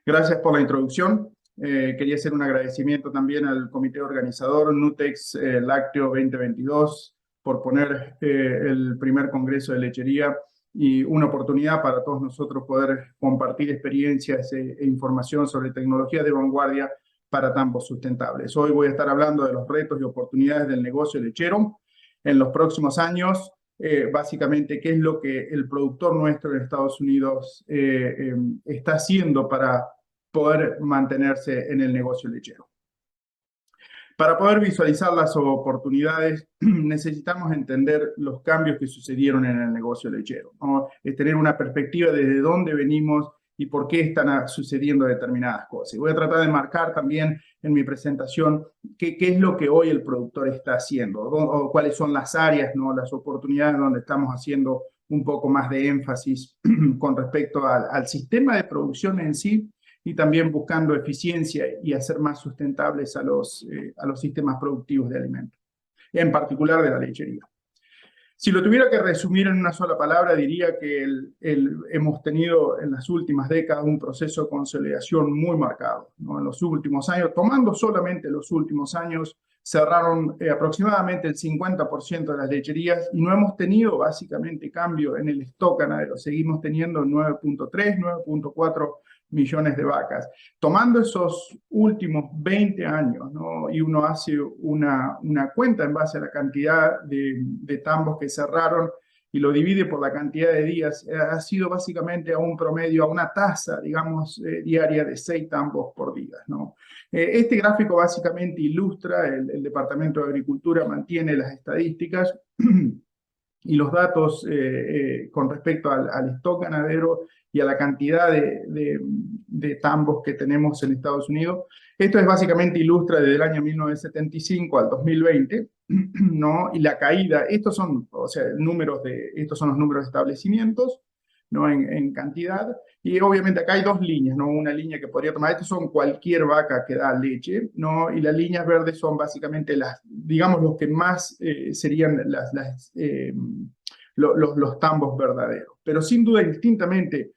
Gracias por la introducción. Quería hacer un agradecimiento también al comité organizador Nutex Lácteo 2022 por poner el primer Congreso de Lechería y una oportunidad para todos nosotros poder compartir experiencias e información sobre tecnologías de vanguardia para tambos sustentables. Hoy voy a estar hablando de los retos y oportunidades del negocio lechero en los próximos años. Básicamente, qué es lo que el productor nuestro en Estados Unidos está haciendo para poder mantenerse en el negocio lechero. Para poder visualizar las oportunidades, necesitamos entender los cambios que sucedieron en el negocio lechero, ¿no? Es tener una perspectiva desde dónde venimos y por qué están sucediendo determinadas cosas. Y voy a tratar de marcar también en mi presentación qué es lo que hoy el productor está haciendo, o cuáles son las áreas, ¿no? Las oportunidades donde estamos haciendo un poco más de énfasis con respecto al sistema de producción en sí, y también buscando eficiencia y hacer más sustentables a los sistemas productivos de alimentos, en particular de la lechería. Si lo tuviera que resumir en una sola palabra, diría que hemos tenido en las últimas décadas un proceso de consolidación muy marcado, ¿no? En los últimos años, tomando solamente los últimos años, cerraron aproximadamente el 50% de las lecherías y no hemos tenido básicamente cambio en el stock ganadero. Seguimos teniendo 9.3, 9.4 millones de vacas. Tomando esos últimos 20 años, ¿no? Y uno hace una cuenta en base a la cantidad de tambos que cerraron y lo divide por la cantidad de días, ha sido básicamente a un promedio, a una tasa, digamos, diaria de 6 tambos por día, ¿no? Este gráfico básicamente ilustra, el Departamento de Agricultura mantiene las estadísticas y los datos con respecto al stock ganadero y a la cantidad de tambos que tenemos en Estados Unidos. Esto es básicamente ilustra desde el año 1975 al 2020, ¿no? Y la caída, estos son, o sea, estos son los números de establecimientos, ¿no? En cantidad. Y obviamente acá hay dos líneas, ¿no? Una línea que podría tomar, estos son cualquier vaca que da leche, ¿no? Y las líneas verdes son básicamente digamos, los que más serían los tambos verdaderos. Pero sin duda, distintamente,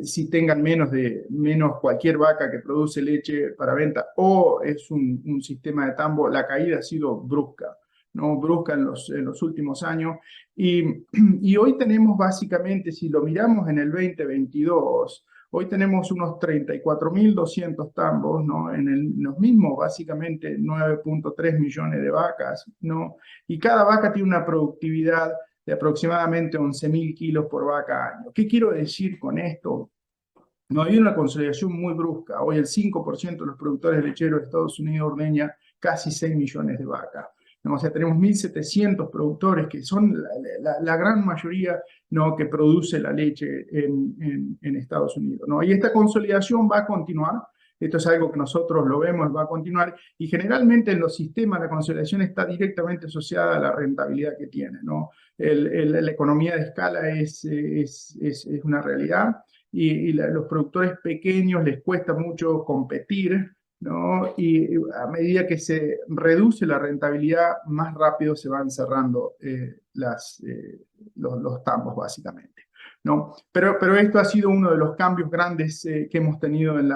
si tengan menos cualquier vaca que produce leche para venta o es un sistema de tambo, la caída ha sido brusca, ¿no? Brusca en los últimos años. Y hoy tenemos básicamente, si lo miramos en el 2022, hoy tenemos unos 34.200 tambos, ¿no? En los mismos, básicamente, 9.3 millones de vacas, ¿no? Y cada vaca tiene una productividad de aproximadamente 11.000 kilos por vaca año. ¿Qué quiero decir con esto? No hay una consolidación muy brusca. Hoy el 5% de los productores lecheros de Estados Unidos ordeña casi 6 millones de vacas, ¿no? O sea, tenemos 1.700 productores que son la gran mayoría, ¿no? Que produce la leche en Estados Unidos, ¿no? Y esta consolidación va a continuar. Esto es algo que nosotros lo vemos, va a continuar. Y generalmente en los sistemas la consolidación está directamente asociada a la rentabilidad que tiene, ¿no? La economía de escala es una realidad. Y los productores pequeños les cuesta mucho competir, ¿no? Y a medida que se reduce la rentabilidad, más rápido se van cerrando los tambos, básicamente, ¿no? Pero esto ha sido uno de los cambios grandes que hemos tenido en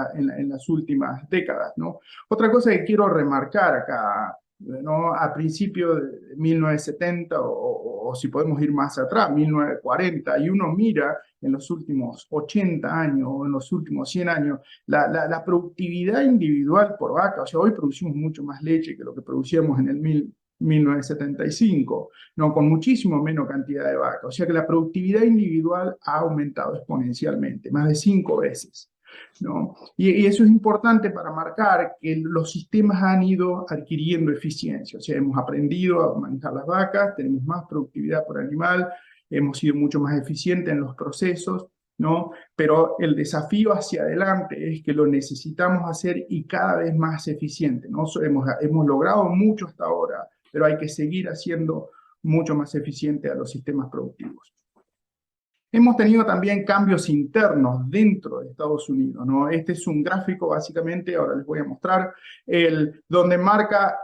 las últimas décadas, ¿no? Otra cosa que quiero remarcar acá, ¿no? A principios de 1970 o si podemos ir más atrás, 1940, y uno mira en los últimos 80 años o en los últimos 100 años, la productividad individual por vaca, o sea, hoy producimos mucho más leche que lo que producíamos en el 1975, ¿no? Con muchísimo menos cantidad de vacas, o sea que la productividad individual ha aumentado exponencialmente, más de 5 veces, ¿no? Y eso es importante para marcar que los sistemas han ido adquiriendo eficiencia, o sea, hemos aprendido a manejar las vacas, tenemos más productividad por animal, hemos sido mucho más eficientes en los procesos, ¿no? Pero el desafío hacia adelante es que lo necesitamos hacer y cada vez más eficiente, ¿no? Hemos logrado mucho hasta ahora, pero hay que seguir haciendo mucho más eficiente a los sistemas productivos. Hemos tenido también cambios internos dentro de Estados Unidos, ¿no? Este es un gráfico, básicamente, ahora les voy a mostrar, donde marca,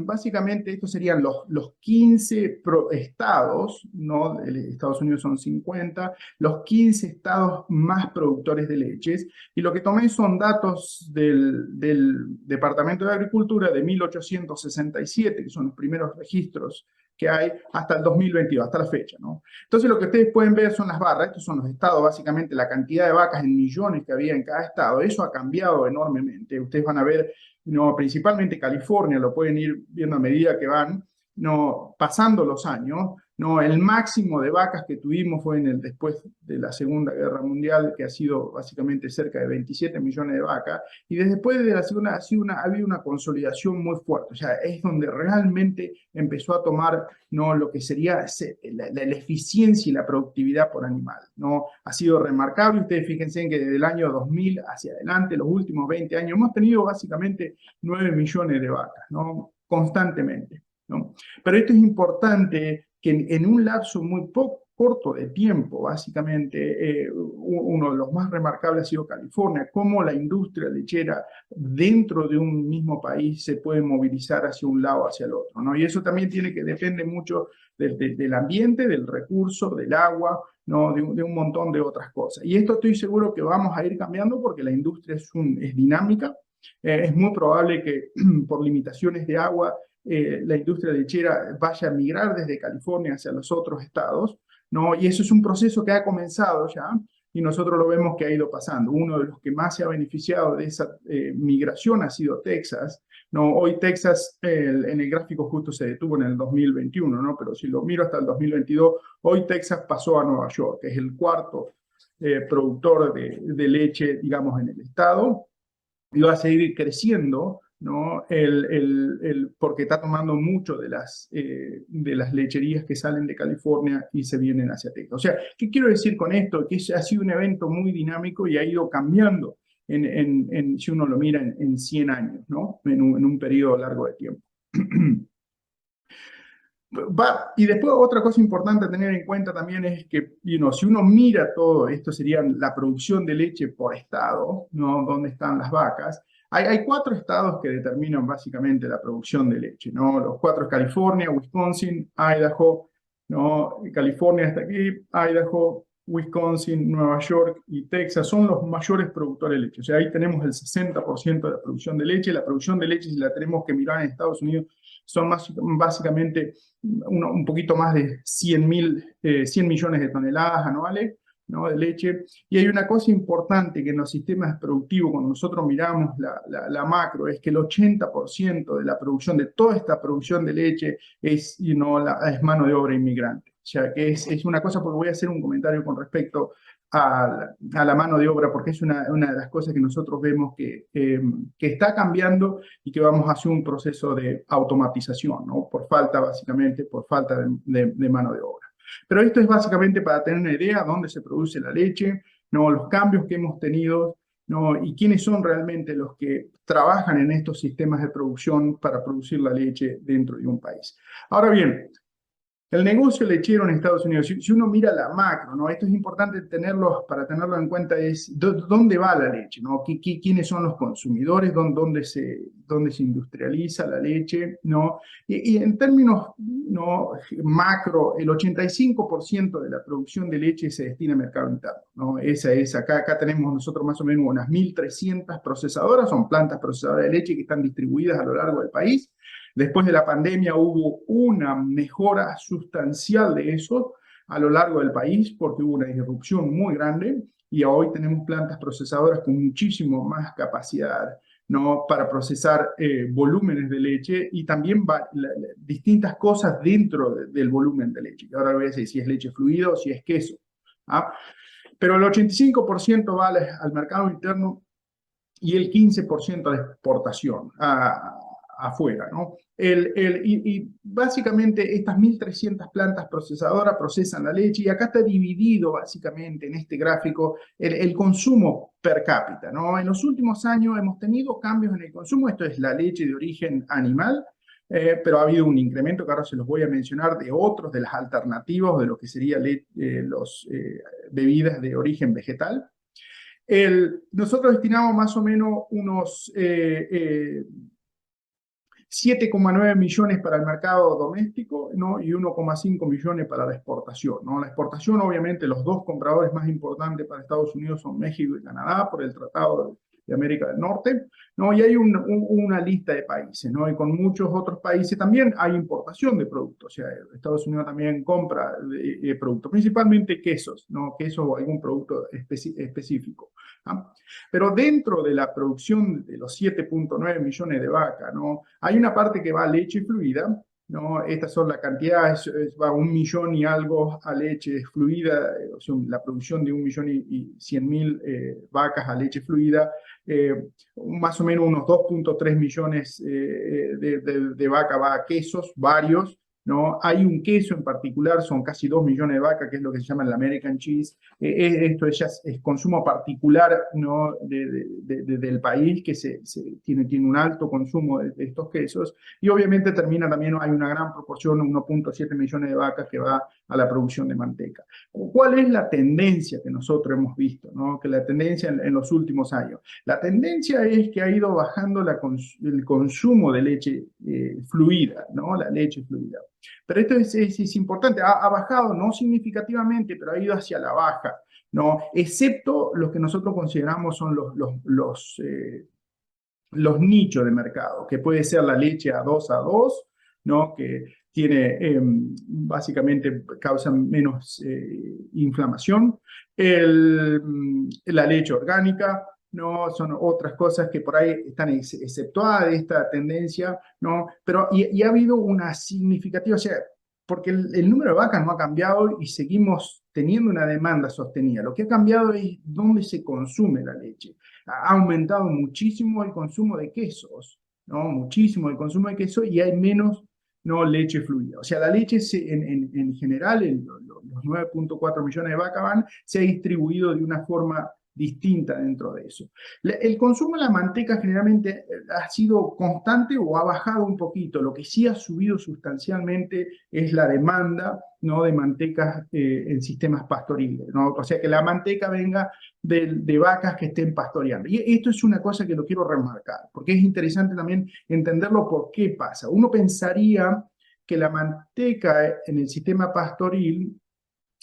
básicamente, estos serían los 15 estados, ¿no? Estados Unidos son 50, los 15 estados más productores de leches, y lo que tomé son datos del Departamento de Agricultura de 1867, que son los primeros registros que hay hasta el 2022, hasta la fecha, ¿no? Entonces lo que ustedes pueden ver son las barras, estos son los estados, básicamente la cantidad de vacas en millones que había en cada estado, eso ha cambiado enormemente. Ustedes van a ver, no, principalmente California, lo pueden ir viendo a medida que van, no, pasando los años, no, el máximo de vacas que tuvimos fue después de la Segunda Guerra Mundial, que ha sido básicamente cerca de 27 millones de vacas, y después de la Segunda ha habido una consolidación muy fuerte, o sea, es donde realmente empezó a tomar, ¿no?, lo que sería la eficiencia y la productividad por animal, ¿no? Ha sido remarcable. Ustedes fíjense en que desde el año 2000 hacia adelante, los últimos 20 años, hemos tenido básicamente 9 millones de vacas, ¿no?, constantemente, ¿no? Pero esto es importante, que en un lapso muy corto de tiempo, básicamente, uno de los más remarcables ha sido California, cómo la industria lechera dentro de un mismo país se puede movilizar hacia un lado, hacia el otro, ¿no? Y eso también depende mucho del ambiente, del recurso, del agua, ¿no?, de un montón de otras cosas. Y esto estoy seguro que vamos a ir cambiando porque la industria es dinámica. Es muy probable que por limitaciones de agua la industria lechera vaya a migrar desde California hacia los otros estados, ¿no? Y eso es un proceso que ha comenzado ya, y nosotros lo vemos que ha ido pasando. Uno de los que más se ha beneficiado de esa migración ha sido Texas, ¿no? Hoy Texas, en el gráfico justo se detuvo en el 2021, ¿no? Pero si lo miro hasta el 2022, hoy Texas pasó a Nueva York, que es el cuarto productor de leche, digamos, en el estado, y va a seguir creciendo, ¿no? Porque está tomando mucho de las lecherías que salen de California y se vienen hacia Texas. O sea, ¿qué quiero decir con esto? Que ha sido un evento muy dinámico y ha ido cambiando si uno lo mira en 100 años, ¿no? En un periodo largo de tiempo. Y después otra cosa importante a tener en cuenta también es que, si uno mira todo esto, sería la producción de leche por estado, ¿no? ¿Dónde están las vacas? Hay 4 estados que determinan básicamente la producción de leche, ¿no? Los 4 es California, Wisconsin, Idaho, ¿no? California está aquí, Idaho, Wisconsin, Nueva York y Texas son los mayores productores de leche. O sea, ahí tenemos el 60% de la producción de leche. La producción de leche, si la tenemos que mirar en Estados Unidos, son básicamente un poquito más de 100 millones de toneladas anuales, ¿no?, de leche. Y hay una cosa importante que en los sistemas productivos, cuando nosotros miramos la macro, es que el 80% de la producción, de toda esta producción de leche, es mano de obra inmigrante. O sea, que es una cosa, porque voy a hacer un comentario con respecto a la mano de obra, porque es una de las cosas que nosotros vemos que está cambiando y que vamos hacia un proceso de automatización, ¿no? Básicamente, por falta de mano de obra. Pero esto es básicamente para tener una idea de dónde se produce la leche, ¿no?, los cambios que hemos tenido, ¿no?, y quiénes son realmente los que trabajan en estos sistemas de producción para producir la leche dentro de un país. Ahora bien, el negocio lechero en Estados Unidos, si uno mira la macro, ¿no?, esto es importante para tenerlo en cuenta, es dónde va la leche, ¿no?, quiénes son los consumidores, dónde se industrializa la leche, ¿no? Y en términos, ¿no?, macro, el 85% de la producción de leche se destina al mercado interno, ¿no? Acá tenemos nosotros más o menos unas 1.300 procesadoras, son plantas procesadoras de leche que están distribuidas a lo largo del país. Después de la pandemia hubo una mejora sustancial de eso a lo largo del país porque hubo una disrupción muy grande y hoy tenemos plantas procesadoras con muchísimo más capacidad, ¿no?, para procesar volúmenes de leche y también distintas cosas dentro del volumen de leche. Ahora voy a decir si es leche fluida o si es queso, ¿ah? Pero el 85% va al mercado interno y el 15% a la exportación, afuera, ¿no? Y básicamente estas 1.300 plantas procesadoras procesan la leche y acá está dividido básicamente en este gráfico el consumo per cápita, ¿no? En los últimos años hemos tenido cambios en el consumo, esto es la leche de origen animal, pero ha habido un incremento que ahora se los voy a mencionar de otros, de las alternativas, de lo que serían los bebidas de origen vegetal. Nosotros destinamos más o menos unos 7,9 millones para el mercado doméstico, ¿no? Y 1,5 millones para la exportación, ¿no? La exportación, obviamente, los dos compradores más importantes para Estados Unidos son México y Canadá por el Tratado de América del Norte, ¿no? Y hay una lista de países, ¿no? Y con muchos otros países también hay importación de productos. O sea, Estados Unidos también compra productos, principalmente quesos, ¿no? Quesos o algún producto específico, ¿no? Pero dentro de la producción de los 7,9 millones de vacas, ¿no? Hay una parte que va a leche fluida, ¿no? Estas son las cantidades, va 1 millón y algo a leche fluida, o sea, la producción de 1.100.000 vacas a leche fluida, más o menos unos 2,3 millones de vaca va a quesos, varios, ¿no? Hay un queso en particular, son casi 2 millones de vacas, que es lo que se llama el American Cheese. Esto es consumo particular, ¿no? Del país, que tiene un alto consumo de estos quesos. Y obviamente termina también, hay una gran proporción, 1,7 millones de vacas que va a la producción de manteca. ¿Cuál es la tendencia que nosotros hemos visto, ¿no? Que la tendencia en los últimos años. La tendencia es que ha ido bajando el consumo de leche fluida, ¿no? La leche fluida. Pero esto es importante, ha bajado no significativamente, pero ha ido hacia la baja, ¿no? Excepto los que nosotros consideramos son los nichos de mercado, que puede ser la leche A2, ¿no? Que tiene, básicamente causa menos inflamación. La leche orgánica, ¿no? Son otras cosas que por ahí están exceptuadas de esta tendencia, ¿no? Pero y ha habido una significativa, o sea, porque el número de vacas no ha cambiado y seguimos teniendo una demanda sostenida. Lo que ha cambiado es dónde se consume la leche. Ha aumentado muchísimo el consumo de quesos, ¿no? Muchísimo el consumo de queso y hay menos, ¿no? Leche fluida. O sea, la leche en general, los 9,4 millones de vacas se ha distribuido de una forma distinta dentro de eso. El consumo de la manteca generalmente ha sido constante o ha bajado un poquito. Lo que sí ha subido sustancialmente es la demanda, ¿no? De mantecas en sistemas pastoriles, ¿no? O sea, que la manteca venga de vacas que estén pastoreando. Y esto es una cosa que lo quiero remarcar, porque es interesante también entenderlo por qué pasa. Uno pensaría que la manteca en el sistema pastoril,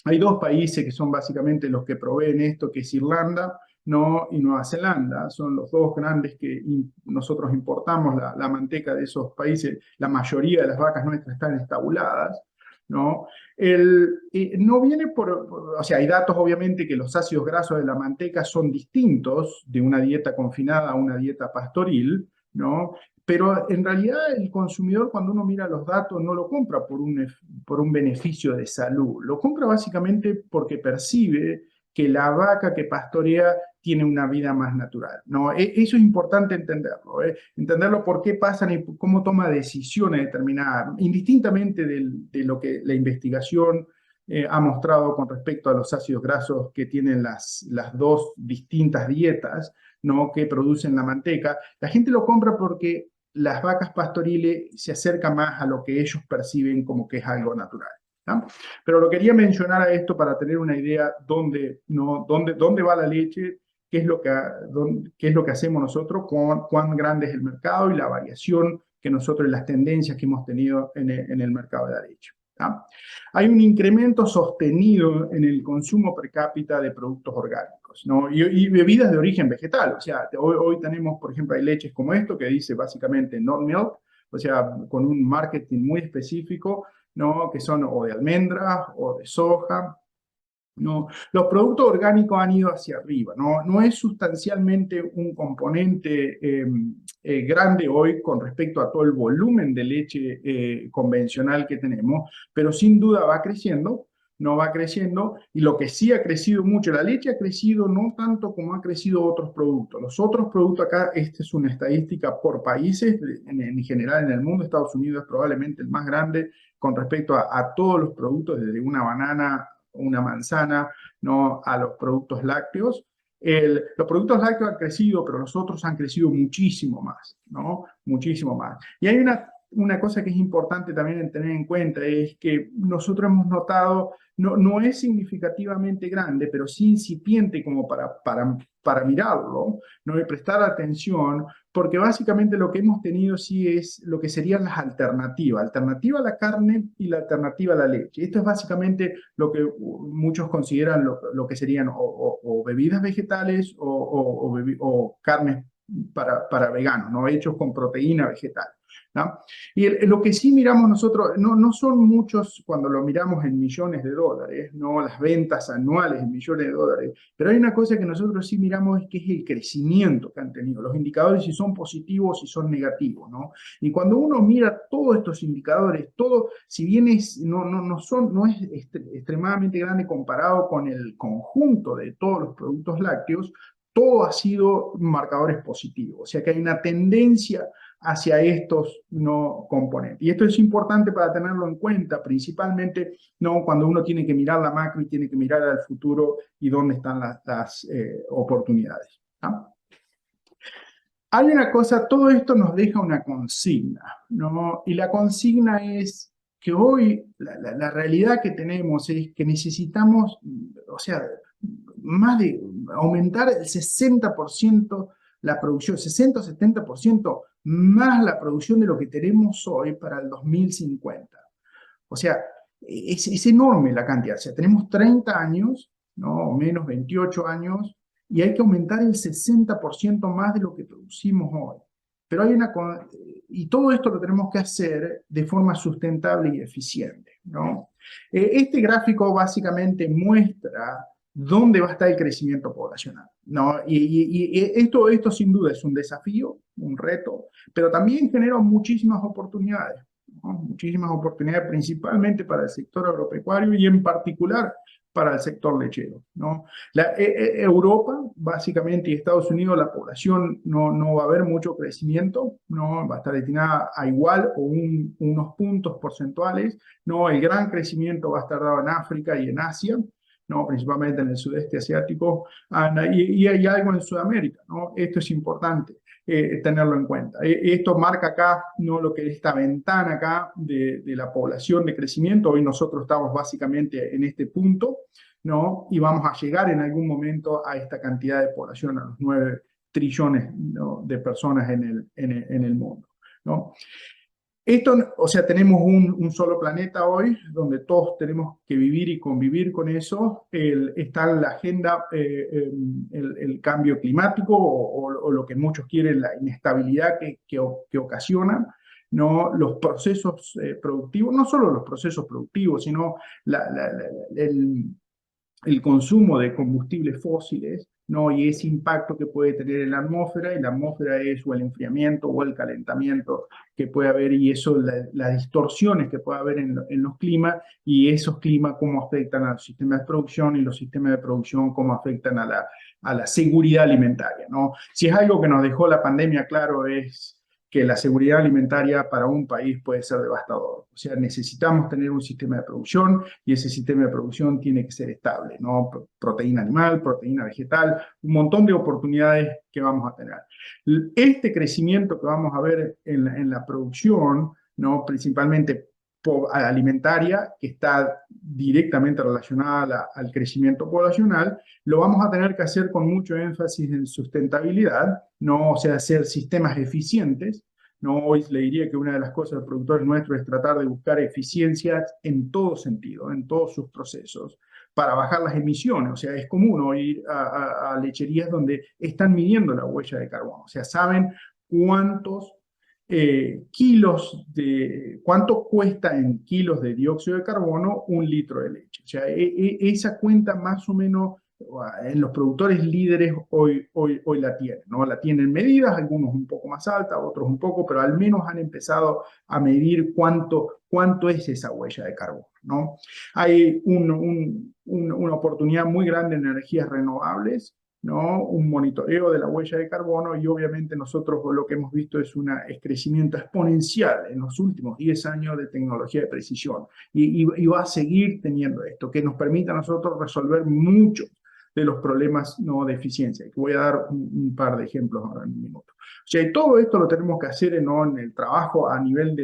hay dos países que son básicamente los que proveen esto, que es Irlanda, ¿no? Y Nueva Zelanda. Son los dos grandes que nosotros importamos la manteca de esos países. La mayoría de las vacas nuestras están estabuladas, ¿no? No viene o sea, hay datos obviamente que los ácidos grasos de la manteca son distintos de una dieta confinada a una dieta pastoril, ¿no? Pero en realidad el consumidor, cuando uno mira los datos, no lo compra por un beneficio de salud. Lo compra básicamente porque percibe que la vaca que pastorea tiene una vida más natural, ¿no? Eso es importante entenderlo, ¿eh? Entenderlo por qué pasan y cómo toma decisiones determinadas, indistintamente de lo que la investigación ha mostrado con respecto a los ácidos grasos que tienen las dos distintas dietas, ¿no? Que producen la manteca. La gente lo compra porque las vacas pastoriles se acercan más a lo que ellos perciben como que es algo natural, ¿no? Pero lo quería mencionar a esto para tener una idea dónde va la leche, qué es lo que hacemos nosotros, cuán grande es el mercado y la variación que nosotros, las tendencias que hemos tenido en el mercado de la leche, ¿no? Hay un incremento sostenido en el consumo per cápita de productos orgánicos, ¿no? Y bebidas de origen vegetal. O sea, hoy tenemos, por ejemplo, hay leches como esto que dice básicamente not milk, o sea, con un marketing muy específico, ¿no? Que son o de almendras o de soja, ¿no? Los productos orgánicos han ido hacia arriba, ¿no? No es sustancialmente un componente grande hoy con respecto a todo el volumen de leche convencional que tenemos, pero sin duda va creciendo, no va creciendo, y lo que sí ha crecido mucho, la leche ha crecido no tanto como ha crecido otros productos. Los otros productos acá, esta es una estadística por países, en general en el mundo, Estados Unidos es probablemente el más grande con respecto a todos los productos, desde una banana, una manzana, ¿no? A los productos lácteos. Los productos lácteos han crecido, pero los otros han crecido muchísimo más, ¿no? Muchísimo más. Y hay una una cosa que es importante también tener en cuenta es que nosotros hemos notado, no es significativamente grande, pero sí incipiente como para mirarlo, ¿no? Y prestar atención, porque básicamente lo que hemos tenido sí es lo que serían las alternativas, alternativa a la carne y la alternativa a la leche. Esto es básicamente lo que muchos consideran lo que serían o bebidas vegetales o carnes para veganos, ¿no? Hechos con proteína vegetal, ¿no? Y lo que sí miramos nosotros, no son muchos cuando lo miramos en millones de dólares, no las ventas anuales en millones de dólares, pero hay una cosa que nosotros sí miramos, que es el crecimiento que han tenido, los indicadores si son positivos, si son negativos, ¿no? Y cuando uno mira todos estos indicadores, todo, si bien no es extremadamente grande comparado con el conjunto de todos los productos lácteos, todo ha sido marcadores positivos, o sea que hay una tendencia hacia estos no componentes. Y esto es importante para tenerlo en cuenta, principalmente no cuando uno tiene que mirar la macro y tiene que mirar al futuro y dónde están las oportunidades, ¿no? Hay una cosa, todo esto nos deja una consigna, ¿no? Y la consigna es que hoy la realidad que tenemos es que necesitamos, o sea, más de aumentar el 60% la producción, 60 o 70% más la producción de lo que tenemos hoy para el 2050. O sea, es enorme la cantidad. O sea, tenemos 30 años, ¿no? O menos 28 años, y hay que aumentar el 60% más de lo que producimos hoy. Pero hay y todo esto lo tenemos que hacer de forma sustentable y eficiente, ¿no? Este gráfico básicamente muestra dónde va a estar el crecimiento poblacional, ¿no? Y esto sin duda es un desafío, un reto, pero también genera muchísimas oportunidades, ¿no? Muchísimas oportunidades principalmente para el sector agropecuario y en particular para el sector lechero, ¿no? Europa, básicamente, y Estados Unidos, la población no va a haber mucho crecimiento, ¿no? Va a estar destinada a igual o unos puntos porcentuales, ¿no? El gran crecimiento va a estar dado en África y en Asia, ¿no? Principalmente en el sudeste asiático, y hay algo en Sudamérica, ¿no? Esto es importante. Tenerlo en cuenta. Esto marca acá, ¿no? Lo que es esta ventana acá de la población de crecimiento. Hoy nosotros estamos básicamente en este punto, ¿no? Y vamos a llegar en algún momento a esta cantidad de población, a los 9 trillones, ¿no? De personas en el mundo, ¿no? Esto, o sea, tenemos un solo planeta hoy, donde todos tenemos que vivir y convivir con eso. Está en la agenda el cambio climático o lo que muchos quieren, la inestabilidad que ocasiona, ¿no? Los procesos productivos, no solo los procesos productivos, sino el consumo de combustibles fósiles, ¿no? Y ese impacto que puede tener en la atmósfera, y la atmósfera es o el enfriamiento o el calentamiento que puede haber, y eso, las distorsiones que puede haber en los climas, y esos climas cómo afectan a los sistemas de producción, y los sistemas de producción cómo afectan a la seguridad alimentaria, ¿no? Si es algo que nos dejó la pandemia, claro, es que la seguridad alimentaria para un país puede ser devastador. O sea, necesitamos tener un sistema de producción, y ese sistema de producción tiene que ser estable, ¿no? Proteína animal, proteína vegetal, un montón de oportunidades que vamos a tener. Este crecimiento que vamos a ver en la producción, ¿no? Principalmente alimentaria, que está directamente relacionada al crecimiento poblacional, lo vamos a tener que hacer con mucho énfasis en sustentabilidad, ¿no? O sea, hacer sistemas eficientes, ¿no? Hoy le diría que una de las cosas del productor nuestro es tratar de buscar eficiencias en todo sentido, en todos sus procesos, para bajar las emisiones. O sea, es común hoy ir a lecherías donde están midiendo la huella de carbono. O sea, saben cuántos cuánto cuesta en kilos de dióxido de carbono un litro de leche. O sea, esa cuenta más o menos en los productores líderes hoy la tienen, ¿no? La tienen medidas, algunos un poco más altas, otros un poco, pero al menos han empezado a medir cuánto es esa huella de carbono, ¿no? Hay una oportunidad muy grande en energías renovables, ¿no? Un monitoreo de la huella de carbono, y obviamente nosotros lo que hemos visto es un crecimiento exponencial en los últimos 10 años de tecnología de precisión, y va a seguir teniendo esto, que nos permite a nosotros resolver muchos de los problemas, ¿no? De eficiencia. Y voy a dar un par de ejemplos ahora en un minuto. O sea, y todo esto lo tenemos que hacer, ¿no? En el trabajo a nivel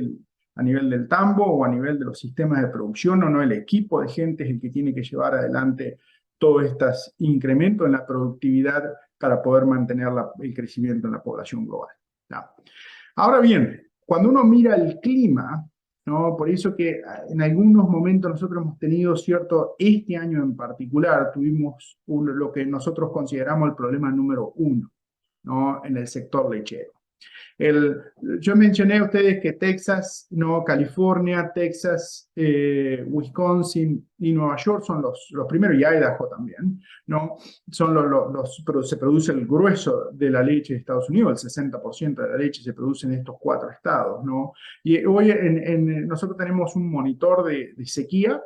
a nivel del tambo o a nivel de los sistemas de producción, o no, el equipo de gente es el que tiene que llevar adelante todos estos incrementos en la productividad para poder mantener el crecimiento en la población global. ¿No? Ahora bien, cuando uno mira el clima, ¿no? Por eso que en algunos momentos nosotros hemos tenido este año en particular, tuvimos lo que nosotros consideramos el problema número 1, ¿no? En el sector lechero. Yo mencioné a ustedes que Texas, no, California, Texas, Wisconsin y Nueva York son los primeros, y Idaho también, ¿no? Se produce el grueso de la leche de Estados Unidos, el 60% de la leche se produce en estos 4 estados, ¿no? Y hoy nosotros tenemos un monitor de sequía,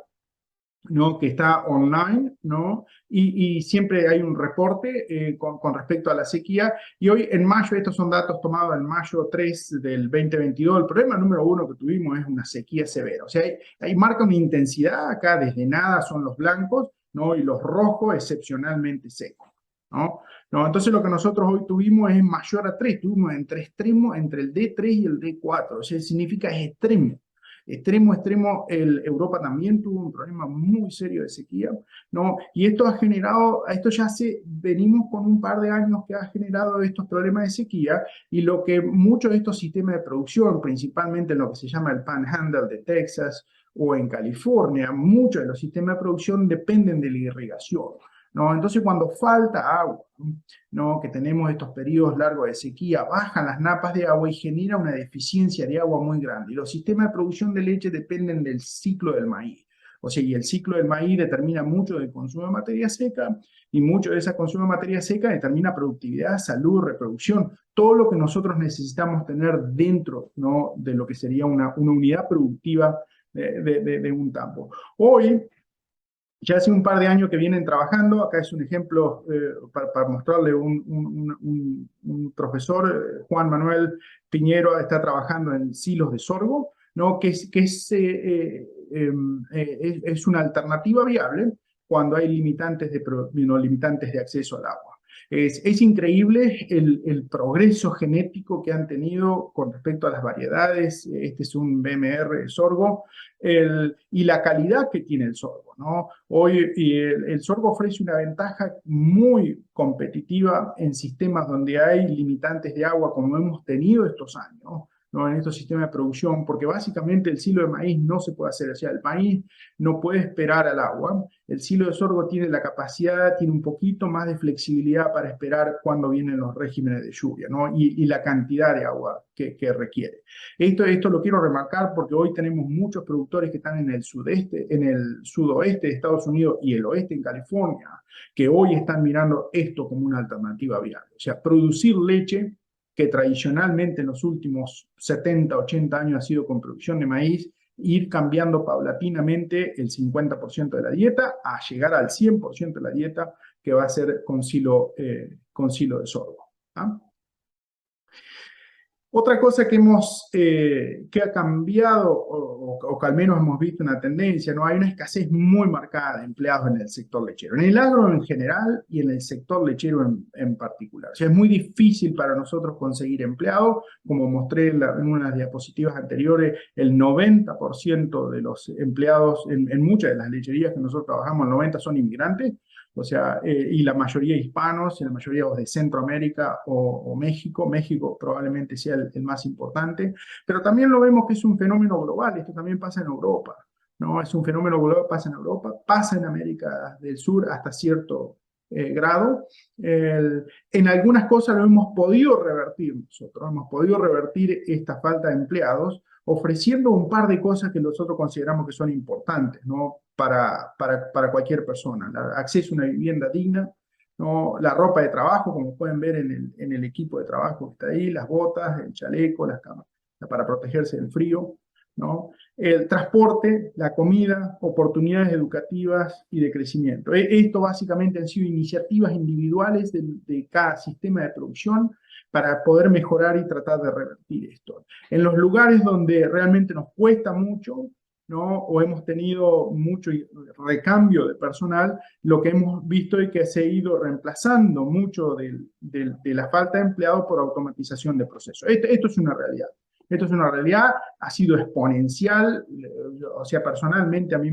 ¿no? Que está online, ¿no? Y siempre hay un reporte con respecto a la sequía. Y hoy en mayo, estos son datos tomados en mayo 3 del 2022, el problema número 1 que tuvimos es una sequía severa. O sea, hay marca una intensidad acá, desde nada son los blancos, ¿no? Y los rojos excepcionalmente secos, ¿no? ¿No? Entonces lo que nosotros hoy tuvimos es mayor a 3, tuvimos entre extremos, entre el D3 y el D4, o sea, significa es extremo. Extremo, Europa también tuvo un problema muy serio de sequía, ¿no? Y esto ha generado, venimos con un par de años que ha generado estos problemas de sequía, y lo que muchos de estos sistemas de producción, principalmente en lo que se llama el Panhandle de Texas o en California, muchos de los sistemas de producción dependen de la irrigación, ¿no? Entonces, cuando falta agua, ¿no? Que tenemos estos periodos largos de sequía, bajan las napas de agua y genera una deficiencia de agua muy grande. Y los sistemas de producción de leche dependen del ciclo del maíz. O sea, y el ciclo del maíz determina mucho del consumo de materia seca, y mucho de ese consumo de materia seca determina productividad, salud, reproducción, todo lo que nosotros necesitamos tener dentro, ¿no? De lo que sería una unidad productiva de un campo. Hoy, ya hace un par de años que vienen trabajando, acá es un ejemplo para mostrarle un profesor, Juan Manuel Piñero, está trabajando en silos de sorgo, ¿no? que es una alternativa viable cuando hay limitantes de acceso al agua. Es increíble el progreso genético que han tenido con respecto a las variedades. Este es un BMR de sorgo, y la calidad que tiene el sorgo, ¿no? Hoy el sorgo ofrece una ventaja muy competitiva en sistemas donde hay limitantes de agua, como hemos tenido estos años, ¿no? En estos sistemas de producción, porque básicamente el silo de maíz no se puede hacer, o sea, el maíz no puede esperar al agua. El silo de sorgo tiene la capacidad, tiene un poquito más de flexibilidad para esperar cuando vienen los regímenes de lluvia, ¿no? Y la cantidad de agua que requiere. Esto lo quiero remarcar porque hoy tenemos muchos productores que están en el sudoeste de Estados Unidos y el oeste en California, que hoy están mirando esto como una alternativa viable. O sea, producir leche, que tradicionalmente en los últimos 70, 80 años ha sido con producción de maíz, ir cambiando paulatinamente el 50% de la dieta a llegar al 100% de la dieta, que va a ser con silo de sorgo. ¿Ah? Otra cosa que ha cambiado, o que al menos hemos visto una tendencia, ¿no? Hay una escasez muy marcada de empleados en el sector lechero, en el agro en general y en el sector lechero en particular. O sea, es muy difícil para nosotros conseguir empleados. Como mostré en unas diapositivas anteriores, el 90% de los empleados en muchas de las lecherías que nosotros trabajamos, el 90% son inmigrantes. O sea, y la mayoría hispanos, y la mayoría de Centroamérica o México. México probablemente sea el más importante, pero también lo vemos que es un fenómeno global. Esto también pasa en Europa, ¿no? Es un fenómeno global, pasa en Europa, pasa en América del Sur hasta cierto grado. En algunas cosas lo hemos podido revertir nosotros, hemos podido revertir esta falta de empleados, ofreciendo un par de cosas que nosotros consideramos que son importantes, ¿no? Para cualquier persona. Acceso a una vivienda digna, ¿no? La ropa de trabajo, como pueden ver en el equipo de trabajo que está ahí, las botas, el chaleco, las cámaras para protegerse del frío, ¿no? El transporte, la comida, oportunidades educativas y de crecimiento. Esto básicamente han sido iniciativas individuales de cada sistema de producción para poder mejorar y tratar de revertir esto. En los lugares donde realmente nos cuesta mucho, ¿no? O hemos tenido mucho recambio de personal, lo que hemos visto es que se ha ido reemplazando mucho de la falta de empleados por automatización de procesos. Esto es una realidad. Esto es una realidad, ha sido exponencial, o sea, personalmente a mí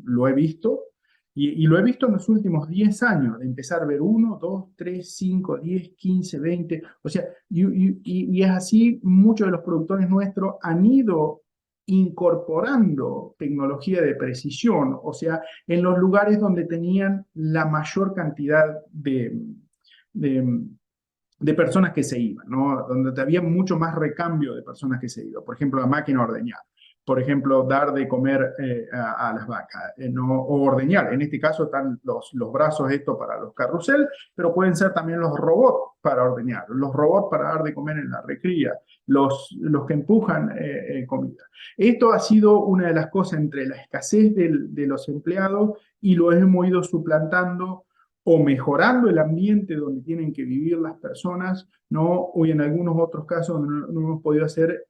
lo he visto, y lo he visto en los últimos 10 años, de empezar a ver 1, 2, 3, 5, 10, 15, 20, o sea, y es así, muchos de los productores nuestros han ido incorporando tecnología de precisión, o sea, en los lugares donde tenían la mayor cantidad de, de personas que se iban, ¿no? Donde había mucho más recambio de personas que se iban. Por ejemplo, la máquina ordeñar. Por ejemplo, dar de comer a las vacas, ¿no? O ordeñar. En este caso están los brazos estos para los carrusel, pero pueden ser también los robots para ordeñar, los robots para dar de comer en la recría, los que empujan comida. Esto ha sido una de las cosas entre la escasez de los empleados y lo hemos ido suplantando o mejorando el ambiente donde tienen que vivir las personas, ¿no? Hoy en algunos otros casos no hemos podido hacer,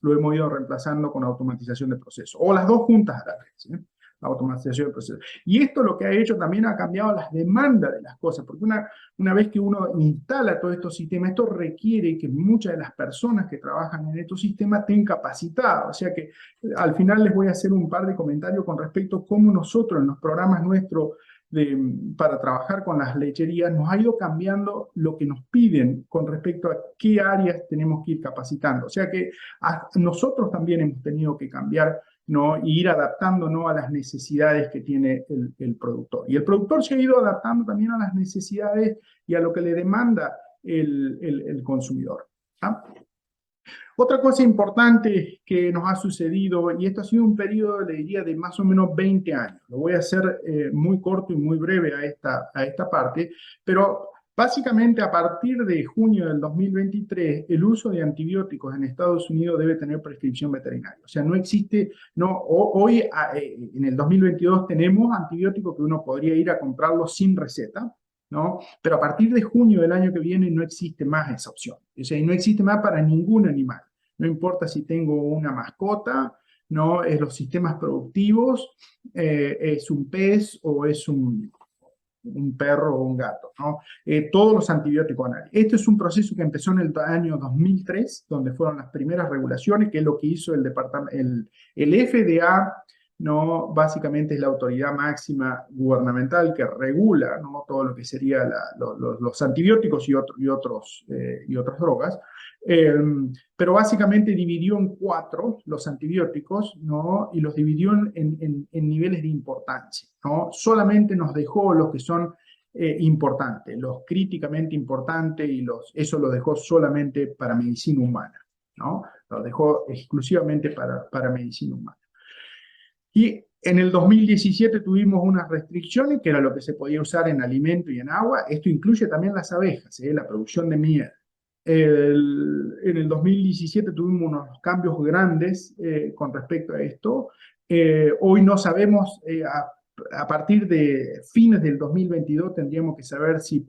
lo hemos ido reemplazando con automatización de procesos, o las dos juntas a la vez, ¿eh? La automatización de procesos. Y esto lo que ha hecho también ha cambiado las demandas de las cosas, porque una vez que uno instala todos estos sistemas, esto requiere que muchas de las personas que trabajan en estos sistemas estén capacitadas, o sea que al final les voy a hacer un par de comentarios con respecto a cómo nosotros en los programas nuestros para trabajar con las lecherías, nos ha ido cambiando lo que nos piden con respecto a qué áreas tenemos que ir capacitando. O sea que nosotros también hemos tenido que cambiar, ¿no? Y ir adaptándonos a las necesidades que tiene el productor. Y el productor se ha ido adaptando también a las necesidades y a lo que le demanda el consumidor. ¿Ah? Otra cosa importante que nos ha sucedido, y esto ha sido un periodo, le diría, de más o menos 20 años. Lo voy a hacer muy corto y muy breve a esta parte, pero básicamente a partir de junio del 2023, el uso de antibióticos en Estados Unidos debe tener prescripción veterinaria. O sea, no existe, hoy en el 2022 tenemos antibióticos que uno podría ir a comprarlos sin receta, ¿no? Pero a partir de junio del año que viene no existe más esa opción. O sea, no existe más para ningún animal. No importa si tengo una mascota, ¿no? Es los sistemas productivos, es un pez o es un perro o un gato, ¿no? Todos los antibióticos anales. Este es un proceso que empezó en el año 2003, donde fueron las primeras regulaciones, que es lo que hizo el FDA, ¿no? Básicamente es la autoridad máxima gubernamental que regula, ¿no? Todo lo que sería los antibióticos y otras drogas. Pero básicamente dividió en 4 los antibióticos, ¿no? Y los dividió en niveles de importancia, ¿no? Solamente nos dejó los que son importantes, los críticamente importantes, y eso lo dejó solamente para medicina humana, ¿no? Lo dejó exclusivamente para medicina humana. Y en el 2017 tuvimos unas restricciones, que era lo que se podía usar en alimento y en agua. Esto incluye también las abejas, la producción de miel. En el 2017 tuvimos unos cambios grandes con respecto a esto. Hoy no sabemos, a partir de fines del 2022 tendríamos que saber si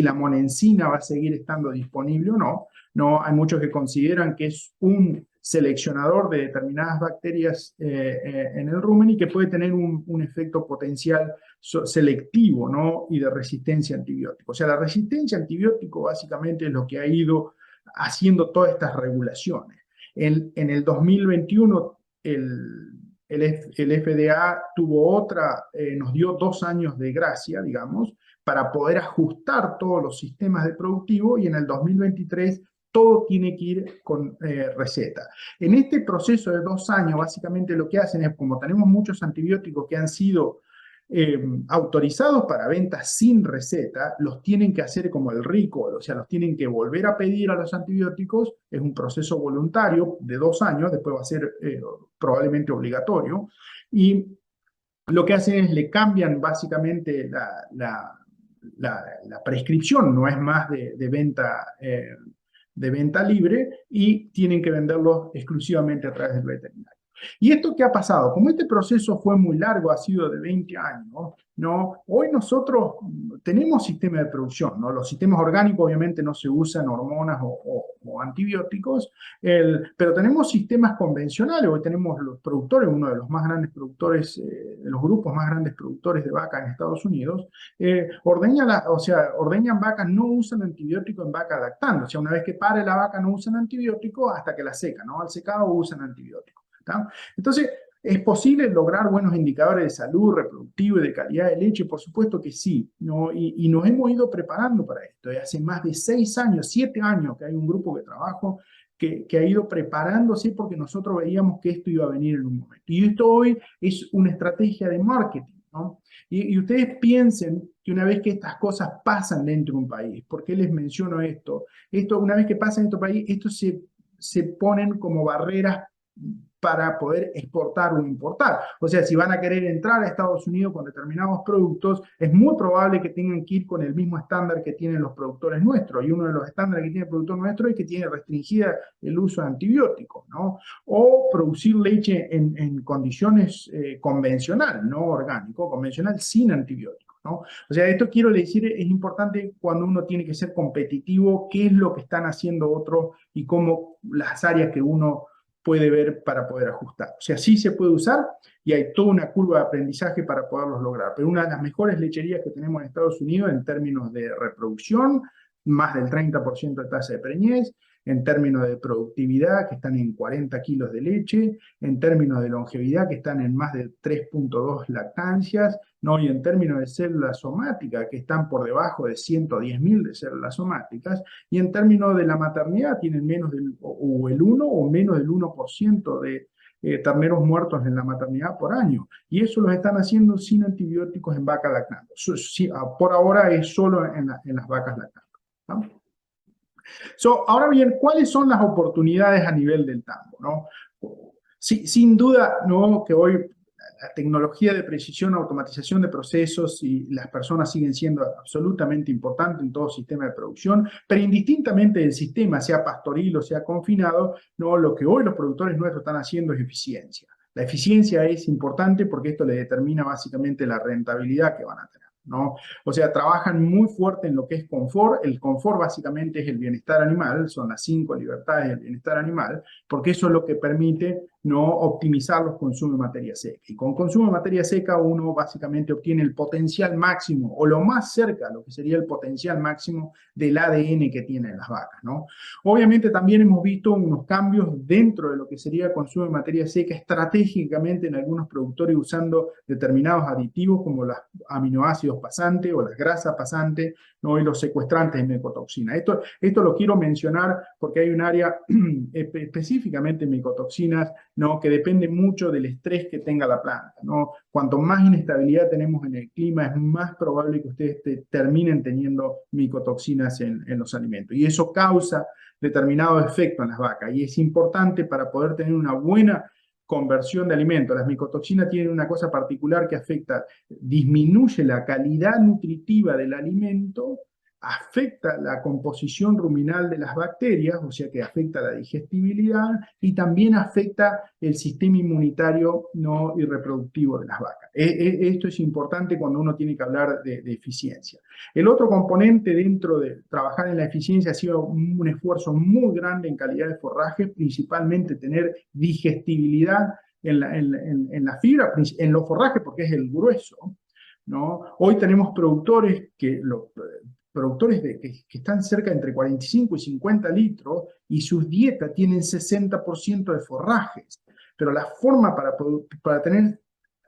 la monencina va a seguir estando disponible o no. No, hay muchos que consideran que es un seleccionador de determinadas bacterias en el rumen y que puede tener un efecto potencial selectivo, ¿no? Y de resistencia a antibióticos. O sea, la resistencia a antibióticos básicamente es lo que ha ido haciendo todas estas regulaciones. En el 2021 el FDA nos dio 2 años de gracia, digamos, para poder ajustar todos los sistemas de productivo, y en el 2023 todo tiene que ir con receta. En este proceso de 2 años, básicamente lo que hacen es, como tenemos muchos antibióticos que han sido autorizados para venta sin receta, los tienen que hacer como el recall, o sea, los tienen que volver a pedir a los antibióticos. Es un proceso voluntario de 2 años, después va a ser probablemente obligatorio, y lo que hacen es le cambian básicamente la prescripción, no es más de venta libre, y tienen que venderlos exclusivamente a través del veterinario. ¿Y esto qué ha pasado? Como este proceso fue muy largo, ha sido de 20 años, ¿no? Hoy nosotros tenemos sistemas de producción, ¿no? Los sistemas orgánicos obviamente no se usan hormonas o antibióticos, pero tenemos sistemas convencionales. Hoy tenemos los productores, uno de los más grandes productores, de los grupos más grandes productores de vaca en Estados Unidos, ordeñan vacas, no usan antibiótico en vaca lactando. O sea, una vez que pare la vaca no usan antibiótico hasta que la secan, ¿no? Al secado usan antibiótico. ¿Tá? Entonces, ¿es posible lograr buenos indicadores de salud reproductiva y de calidad de leche? Por supuesto que sí, ¿no? Y nos hemos ido preparando para esto. Y hace más de 6 años, 7 años que hay un grupo de trabajo que ha ido preparándose porque nosotros veíamos que esto iba a venir en un momento. Y esto hoy es una estrategia de marketing, ¿no? Y ustedes piensen que una vez que estas cosas pasan dentro de un país, ¿por qué les menciono esto? Esto, una vez que pasa en nuestro país, esto se ponen como barreras para poder exportar o importar. O sea, si van a querer entrar a Estados Unidos con determinados productos, es muy probable que tengan que ir con el mismo estándar que tienen los productores nuestros. Y uno de los estándares que tiene el productor nuestro es que tiene restringida el uso de antibióticos, ¿no? O producir leche en condiciones convencionales, no orgánico, convencional sin antibióticos, ¿no? O sea, esto quiero decir, es importante cuando uno tiene que ser competitivo, qué es lo que están haciendo otros y cómo las áreas que uno puede ver para poder ajustar. O sea, sí se puede usar y hay toda una curva de aprendizaje para poderlos lograr. Pero una de las mejores lecherías que tenemos en Estados Unidos en términos de reproducción, más del 30% de tasa de preñez, en términos de productividad, que están en 40 kilos de leche, en términos de longevidad, que están en más de 3.2 lactancias, ¿no? Y en términos de células somáticas, que están por debajo de 110.000 de células somáticas, y en términos de la maternidad, tienen menos del, o el 1 o menos del 1% de terneros muertos en la maternidad por año. Y eso lo están haciendo sin antibióticos en vacas lactando. Por ahora es solo en las vacas lactando, ¿no? Ahora bien, ¿cuáles son las oportunidades a nivel del tambo, ¿no? Sí, sin duda, ¿no? Que hoy la tecnología de precisión, automatización de procesos y las personas siguen siendo absolutamente importantes en todo sistema de producción, pero indistintamente del sistema, sea pastoril o sea confinado, ¿no? Lo que hoy los productores nuestros están haciendo es eficiencia. La eficiencia es importante porque esto le determina básicamente la rentabilidad que van a tener, ¿no? O sea, trabajan muy fuerte en lo que es confort. El confort básicamente es el bienestar animal, son las 5 libertades del bienestar animal, porque eso es lo que permite, ¿no?, optimizar los consumos de materia seca. Y con consumo de materia seca uno básicamente obtiene el potencial máximo, o lo más cerca a lo que sería el potencial máximo del ADN que tienen las vacas, ¿no? Obviamente también hemos visto unos cambios dentro de lo que sería el consumo de materia seca estratégicamente en algunos productores usando determinados aditivos como los aminoácidos pasantes o las grasas pasantes, ¿no?, y los secuestrantes de micotoxina. Esto lo quiero mencionar porque hay un área específicamente en micotoxinas, ¿no?, que depende mucho del estrés que tenga la planta, ¿no? Cuanto más inestabilidad tenemos en el clima, es más probable que ustedes terminen teniendo micotoxinas en los alimentos. Y eso causa determinado efecto en las vacas. Y es importante para poder tener una buena conversión de alimentos. Las micotoxinas tienen una cosa particular que afecta, disminuye la calidad nutritiva del alimento, afecta la composición ruminal de las bacterias, o sea que afecta la digestibilidad y también afecta el sistema inmunitario, ¿no?, y reproductivo de las vacas. Esto es importante cuando uno tiene que hablar de eficiencia. El otro componente dentro de trabajar en la eficiencia ha sido un esfuerzo muy grande en calidad de forraje, principalmente tener digestibilidad en la fibra, en los forrajes porque es el grueso, ¿no? Hoy tenemos productores que están cerca entre 45 y 50 litros y sus dietas tienen 60% de forrajes. Pero la forma para tener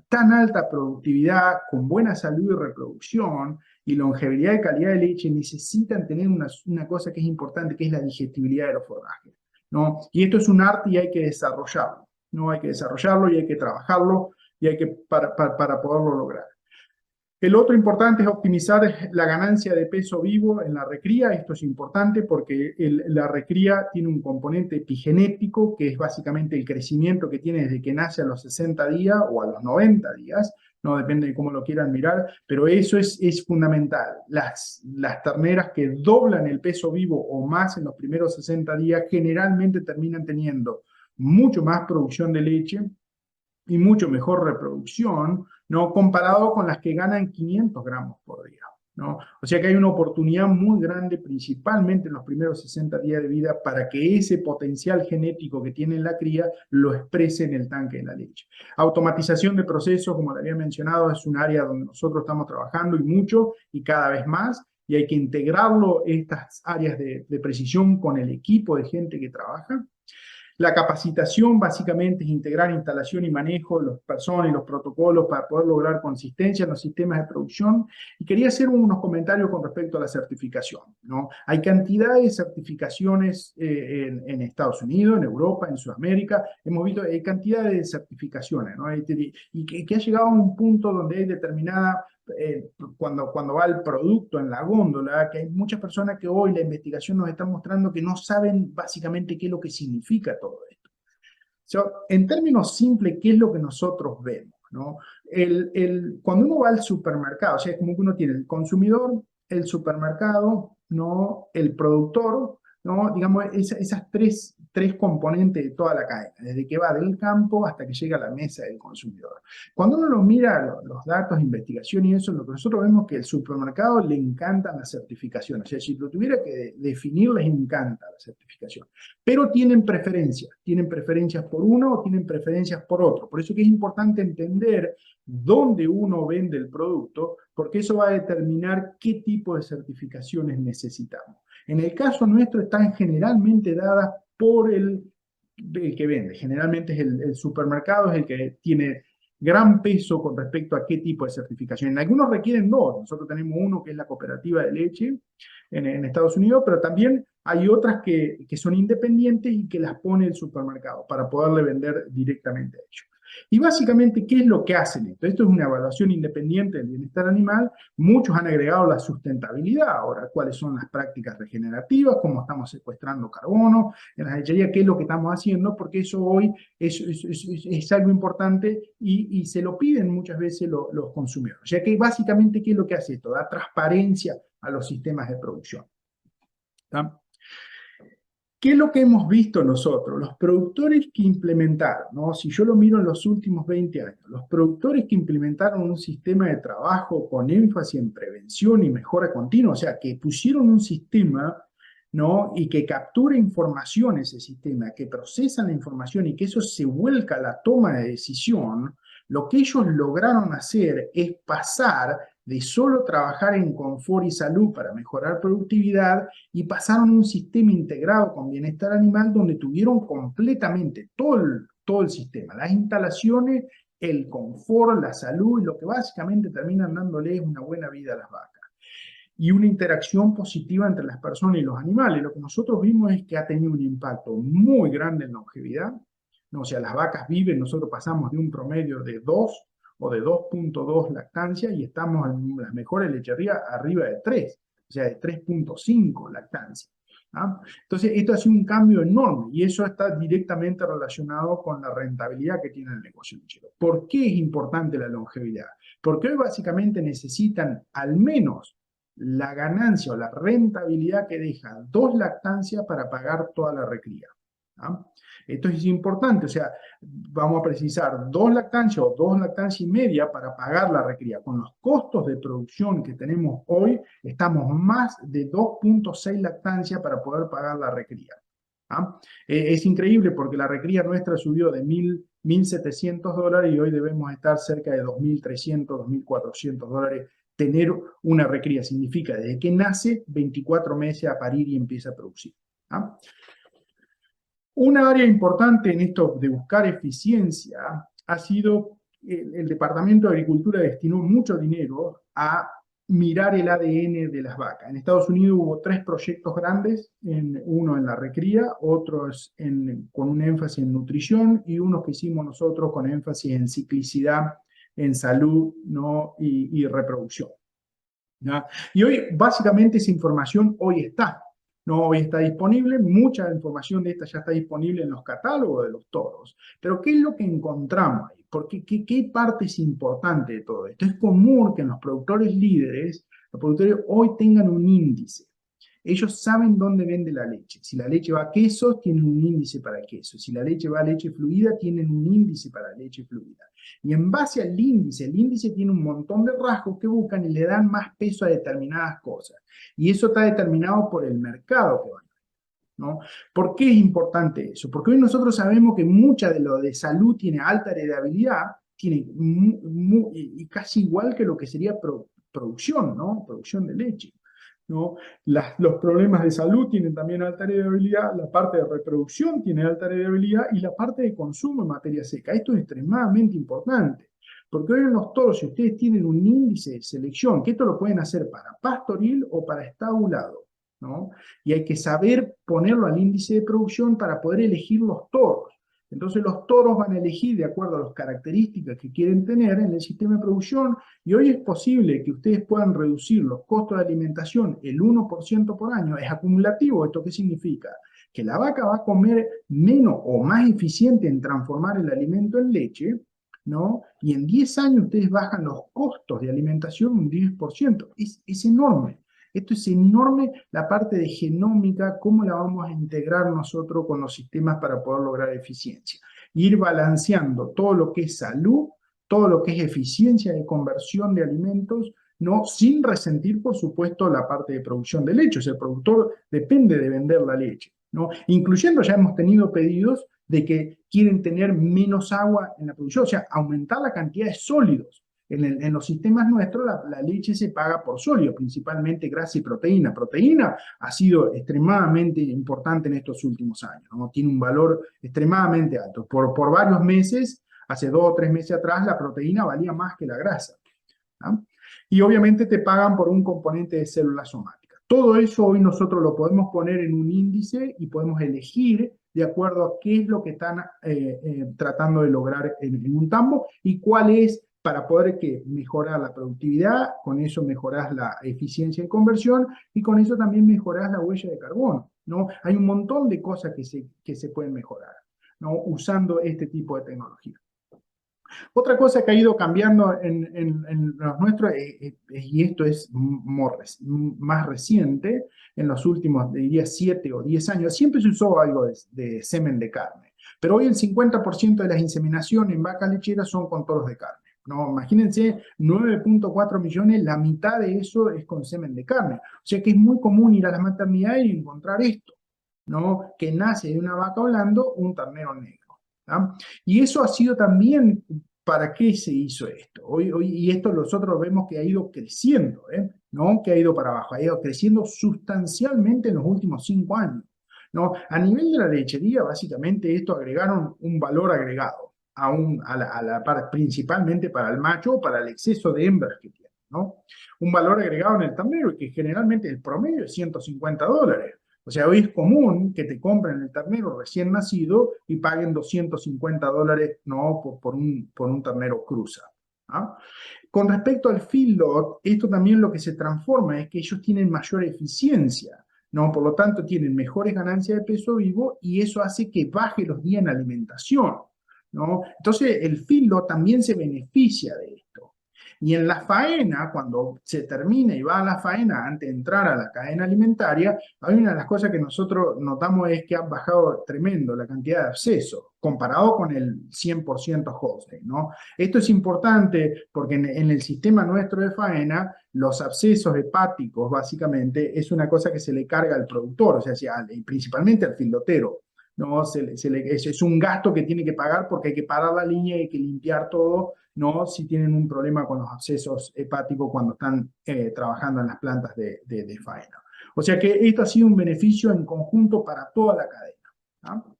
tan alta productividad, con buena salud y reproducción y longevidad y calidad de leche, necesitan tener una cosa que es importante, que es la digestibilidad de los forrajes, ¿no? Y esto es un arte y hay que desarrollarlo, ¿no? Hay que desarrollarlo y hay que trabajarlo y hay que para poderlo lograr. El otro importante es optimizar la ganancia de peso vivo en la recría. Esto es importante porque la recría tiene un componente epigenético que es básicamente el crecimiento que tiene desde que nace a los 60 días o a los 90 días, no depende de cómo lo quieran mirar, pero eso es fundamental. Las terneras que doblan el peso vivo o más en los primeros 60 días generalmente terminan teniendo mucho más producción de leche y mucho mejor reproducción, ¿no? Comparado con las que ganan 500 gramos por día, ¿no? O sea que hay una oportunidad muy grande, principalmente en los primeros 60 días de vida, para que ese potencial genético que tiene la cría lo exprese en el tanque de la leche. Automatización de procesos, como le había mencionado, es un área donde nosotros estamos trabajando y mucho y cada vez más, y hay que integrarlo, estas áreas de precisión, con el equipo de gente que trabaja. La capacitación básicamente es integrar instalación y manejo de las personas y los protocolos para poder lograr consistencia en los sistemas de producción. Y quería hacer unos comentarios con respecto a la certificación, ¿no? Hay cantidad de certificaciones en Estados Unidos, en Europa, en Sudamérica. Hemos visto, hay cantidad de certificaciones, ¿no? Y que ha llegado a un punto donde hay determinada cuando va el producto en la góndola, que hay muchas personas que hoy la investigación nos está mostrando que no saben básicamente qué es lo que significa todo esto. En términos simples, ¿qué es lo que nosotros vemos, ¿no? Cuando uno va al supermercado, o sea, es como que uno tiene el consumidor, el supermercado, ¿no? El productor, ¿no? Digamos, esas tres componentes de toda la cadena, desde que va del campo hasta que llega a la mesa del consumidor. Cuando uno lo mira, los datos, investigación y eso, lo que nosotros vemos es que al supermercado le encantan las certificaciones. O sea, si lo tuviera que definir, les encanta la certificación. Pero tienen preferencias por uno o tienen preferencias por otro. Por eso que es importante entender dónde uno vende el producto, porque eso va a determinar qué tipo de certificaciones necesitamos. En el caso nuestro están generalmente dadas por el que vende. Generalmente es el supermercado, es el que tiene gran peso con respecto a qué tipo de certificación. Algunos requieren dos. Nosotros tenemos uno que es la cooperativa de leche en Estados Unidos, pero también hay otras que son independientes y que las pone el supermercado para poderle vender directamente a ellos. Y básicamente, ¿qué es lo que hacen esto? Esto es una evaluación independiente del bienestar animal. Muchos han agregado la sustentabilidad. Ahora, ¿cuáles son las prácticas regenerativas? ¿Cómo estamos secuestrando carbono en la lechería? ¿Qué es lo que estamos haciendo? Porque eso hoy es algo importante y se lo piden muchas veces los consumidores. O sea que básicamente, ¿qué es lo que hace esto? Da transparencia a los sistemas de producción. ¿Está? ¿Qué es lo que hemos visto nosotros? Los productores que implementaron, ¿no? Si yo lo miro en los últimos 20 años, los productores que implementaron un sistema de trabajo con énfasis en prevención y mejora continua, o sea, que pusieron un sistema, ¿no? Y que captura información ese sistema, que procesa la información y que eso se vuelca a la toma de decisión, lo que ellos lograron hacer es pasar de solo trabajar en confort y salud para mejorar productividad y pasaron a un sistema integrado con bienestar animal donde tuvieron completamente todo el sistema, las instalaciones, el confort, la salud y lo que básicamente terminan dándole es una buena vida a las vacas. Y una interacción positiva entre las personas y los animales. Lo que nosotros vimos es que ha tenido un impacto muy grande en longevidad. O sea, las vacas viven, nosotros pasamos de un promedio de 2 o de 2.2 lactancia y estamos en las mejores lecherías arriba de 3, o sea, de 3.5 lactancia. ¿Ah? Entonces, esto ha sido un cambio enorme y eso está directamente relacionado con la rentabilidad que tiene el negocio lechero. ¿Por qué es importante la longevidad? Porque hoy básicamente necesitan al menos la ganancia o la rentabilidad que deja 2 lactancias para pagar toda la recría. ¿Ah? Esto es importante, o sea, vamos a precisar 2 lactancias o 2 lactancias y media para pagar la recría. Con los costos de producción que tenemos hoy, estamos más de 2.6 lactancias para poder pagar la recría. ¿Ah? Es increíble porque la recría nuestra subió de $1.700 y hoy debemos estar cerca de $2.300, $2.400. Tener una recría significa desde que nace 24 meses a parir y empieza a producir. ¿Ah? Una área importante en esto de buscar eficiencia ha sido el Departamento de Agricultura destinó mucho dinero a mirar el ADN de las vacas. En Estados Unidos hubo 3 proyectos grandes, uno en la recría, otros con un énfasis en nutrición y uno que hicimos nosotros con énfasis en ciclicidad, en salud, ¿no? y reproducción. ¿Ya? Y hoy básicamente esa información hoy está. No, hoy está disponible, mucha información de esta ya está disponible en los catálogos de los toros. Pero ¿qué es lo que encontramos ahí? Porque, ¿qué parte es importante de todo esto? Es común que en los productores líderes, los productores hoy tengan un índice. Ellos saben dónde vende la leche. Si la leche va a quesos, tienen un índice para queso. Si la leche va a leche fluida, tienen un índice para leche fluida. Y en base al índice, el índice tiene un montón de rasgos que buscan y le dan más peso a determinadas cosas. Y eso está determinado por el mercado que van, ¿no? ¿Por qué es importante eso? Porque hoy nosotros sabemos que mucha de lo de salud tiene alta heredabilidad, tiene y casi igual que lo que sería producción, ¿no? Producción de leche, ¿no? Los problemas de salud tienen también alta heredabilidad, la parte de reproducción tiene alta heredabilidad y la parte de consumo en materia seca. Esto es extremadamente importante, porque hoy en los toros, si ustedes tienen un índice de selección, que esto lo pueden hacer para pastoril o para estabulado, ¿no? Y hay que saber ponerlo al índice de producción para poder elegir los toros. Entonces los toros van a elegir de acuerdo a las características que quieren tener en el sistema de producción, y hoy es posible que ustedes puedan reducir los costos de alimentación el 1% por año. Es acumulativo. ¿Esto qué significa? Que la vaca va a comer menos o más eficiente en transformar el alimento en leche, ¿no? Y en 10 años ustedes bajan los costos de alimentación un 10%. Es enorme. Esto es enorme, la parte de genómica, cómo la vamos a integrar nosotros con los sistemas para poder lograr eficiencia. Ir balanceando todo lo que es salud, todo lo que es eficiencia de conversión de alimentos, ¿no? Sin resentir, por supuesto, la parte de producción de leche. O sea, el productor depende de vender la leche, ¿no? Incluyendo, ya hemos tenido pedidos de que quieren tener menos agua en la producción, o sea, aumentar la cantidad de sólidos. En los sistemas nuestros la leche se paga por sólido, principalmente grasa y proteína. Proteína ha sido extremadamente importante en estos últimos años, ¿no? Tiene un valor extremadamente alto. Por varios meses, hace 2 o 3 meses atrás, la proteína valía más que la grasa, ¿no? Y obviamente te pagan por un componente de células somáticas. Todo eso hoy nosotros lo podemos poner en un índice y podemos elegir de acuerdo a qué es lo que están tratando de lograr en un tambo y cuál es, para poder mejorar la productividad, con eso mejorar la eficiencia de conversión y con eso también mejorar la huella de carbono, ¿no? Hay un montón de cosas que se pueden mejorar, ¿no? Usando este tipo de tecnología. Otra cosa que ha ido cambiando en los nuestros, y esto es más reciente, en los últimos, diría, 7 o 10 años, siempre se usó algo de semen de carne, pero hoy el 50% de las inseminaciones en vacas lecheras son con toros de carne, ¿no? Imagínense, 9.4 millones, la mitad de eso es con semen de carne. O sea que es muy común ir a las maternidades y encontrar esto, ¿no? Que nace de una vaca hablando un ternero negro, ¿tá? Y eso ha sido también, ¿para qué se hizo esto? Y esto nosotros vemos que ha ido creciendo, no que ha ido para abajo, ha ido creciendo sustancialmente en los últimos 5 años, ¿no? A nivel de la lechería, básicamente esto agregaron un valor agregado, principalmente para el macho o para el exceso de hembras que tiene, ¿no? Un valor agregado en el ternero que generalmente el promedio es $150. O sea, hoy es común que te compren el ternero recién nacido y paguen $250, ¿no? por un ternero cruza, ¿ah? Con respecto al feedlot, esto también lo que se transforma es que ellos tienen mayor eficiencia, ¿no? Por lo tanto, tienen mejores ganancias de peso vivo y eso hace que baje los días en alimentación, ¿no? Entonces, el feedlot también se beneficia de esto. Y en la faena, cuando se termina y va a la faena antes de entrar a la cadena alimentaria, hay una de las cosas que nosotros notamos es que ha bajado tremendo la cantidad de abscesos comparado con el 100% Holstein, ¿no? Esto es importante porque en el sistema nuestro de faena, los abscesos hepáticos básicamente es una cosa que se le carga al productor, o sea, principalmente al filotero, ¿no? Es un gasto que tiene que pagar porque hay que parar la línea y hay que limpiar todo, ¿no? Si tienen un problema con los abscesos hepáticos cuando están trabajando en las plantas de faena. O sea que esto ha sido un beneficio en conjunto para toda la cadena, ¿no?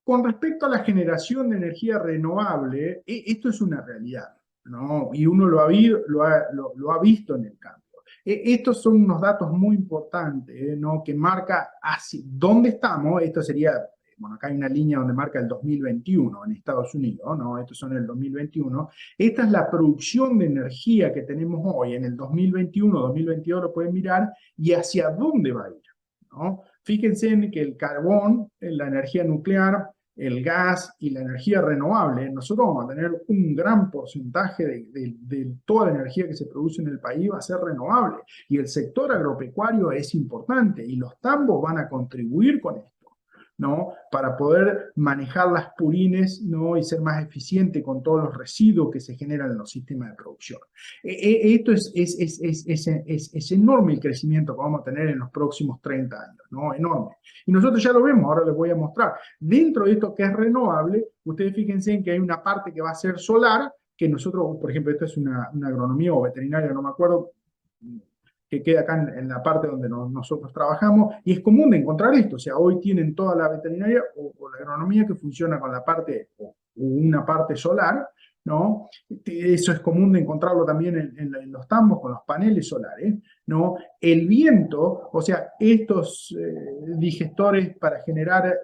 Con respecto a la generación de energía renovable, esto es una realidad, ¿no? Y uno lo ha visto en el campo. Estos son unos datos muy importantes, ¿no? Que marca dónde estamos. Esto sería, bueno, acá hay una línea donde marca el 2021 en Estados Unidos, ¿no? Estos son el 2021. Esta es la producción de energía que tenemos hoy en el 2021, 2022 lo pueden mirar, y hacia dónde va a ir, ¿no? Fíjense en que el carbón, la energía nuclear, el gas y la energía renovable, nosotros vamos a tener un gran porcentaje de toda la energía que se produce en el país va a ser renovable. Y el sector agropecuario es importante y los tambos van a contribuir con esto, ¿no? Para poder manejar las purines, ¿no? Y ser más eficiente con todos los residuos que se generan en los sistemas de producción. Esto es enorme el crecimiento que vamos a tener en los próximos 30 años, ¿no? Enorme. Y nosotros ya lo vemos, ahora les voy a mostrar. Dentro de esto que es renovable, ustedes fíjense en que hay una parte que va a ser solar, que nosotros, por ejemplo, esto es una agronomía o veterinaria, no me acuerdo, que queda acá en la parte donde nosotros trabajamos, y es común de encontrar esto, o sea, hoy tienen toda la veterinaria o la agronomía que funciona con la parte o una parte solar, ¿no? Eso es común de encontrarlo también en los tambos con los paneles solares, ¿no? El viento, o sea, estos digestores para generar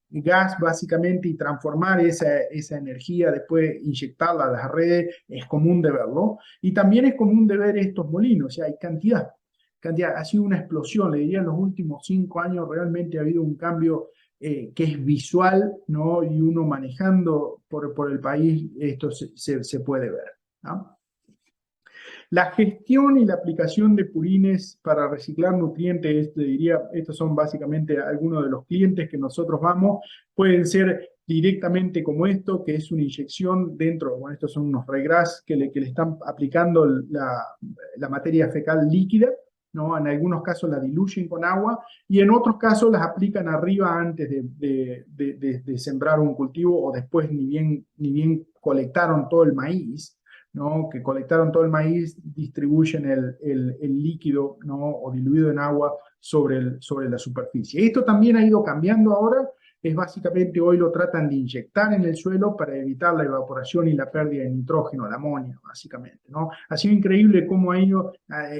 gas básicamente y transformar esa energía, después inyectarla a las redes, es común de verlo. Y también es común de ver estos molinos, o sea, hay cantidad. Ha sido una explosión, le diría en los últimos 5 años realmente ha habido un cambio que es visual, ¿no? Y uno manejando por el país, esto se puede ver, ¿no? La gestión y la aplicación de purines para reciclar nutrientes, te diría, estos son básicamente algunos de los clientes que nosotros vamos, pueden ser directamente como esto, que es una inyección dentro, bueno, estos son unos regras que le están aplicando la materia fecal líquida, ¿no? En algunos casos la diluyen con agua y en otros casos las aplican arriba antes de sembrar un cultivo o después ni bien colectaron todo el maíz, ¿no? Que colectaron todo el maíz, distribuyen el líquido, ¿no? O diluido en agua sobre la superficie. Esto también ha ido cambiando ahora, es básicamente hoy lo tratan de inyectar en el suelo para evitar la evaporación y la pérdida de nitrógeno, la amonio, básicamente, ¿no? Ha sido increíble cómo ha ido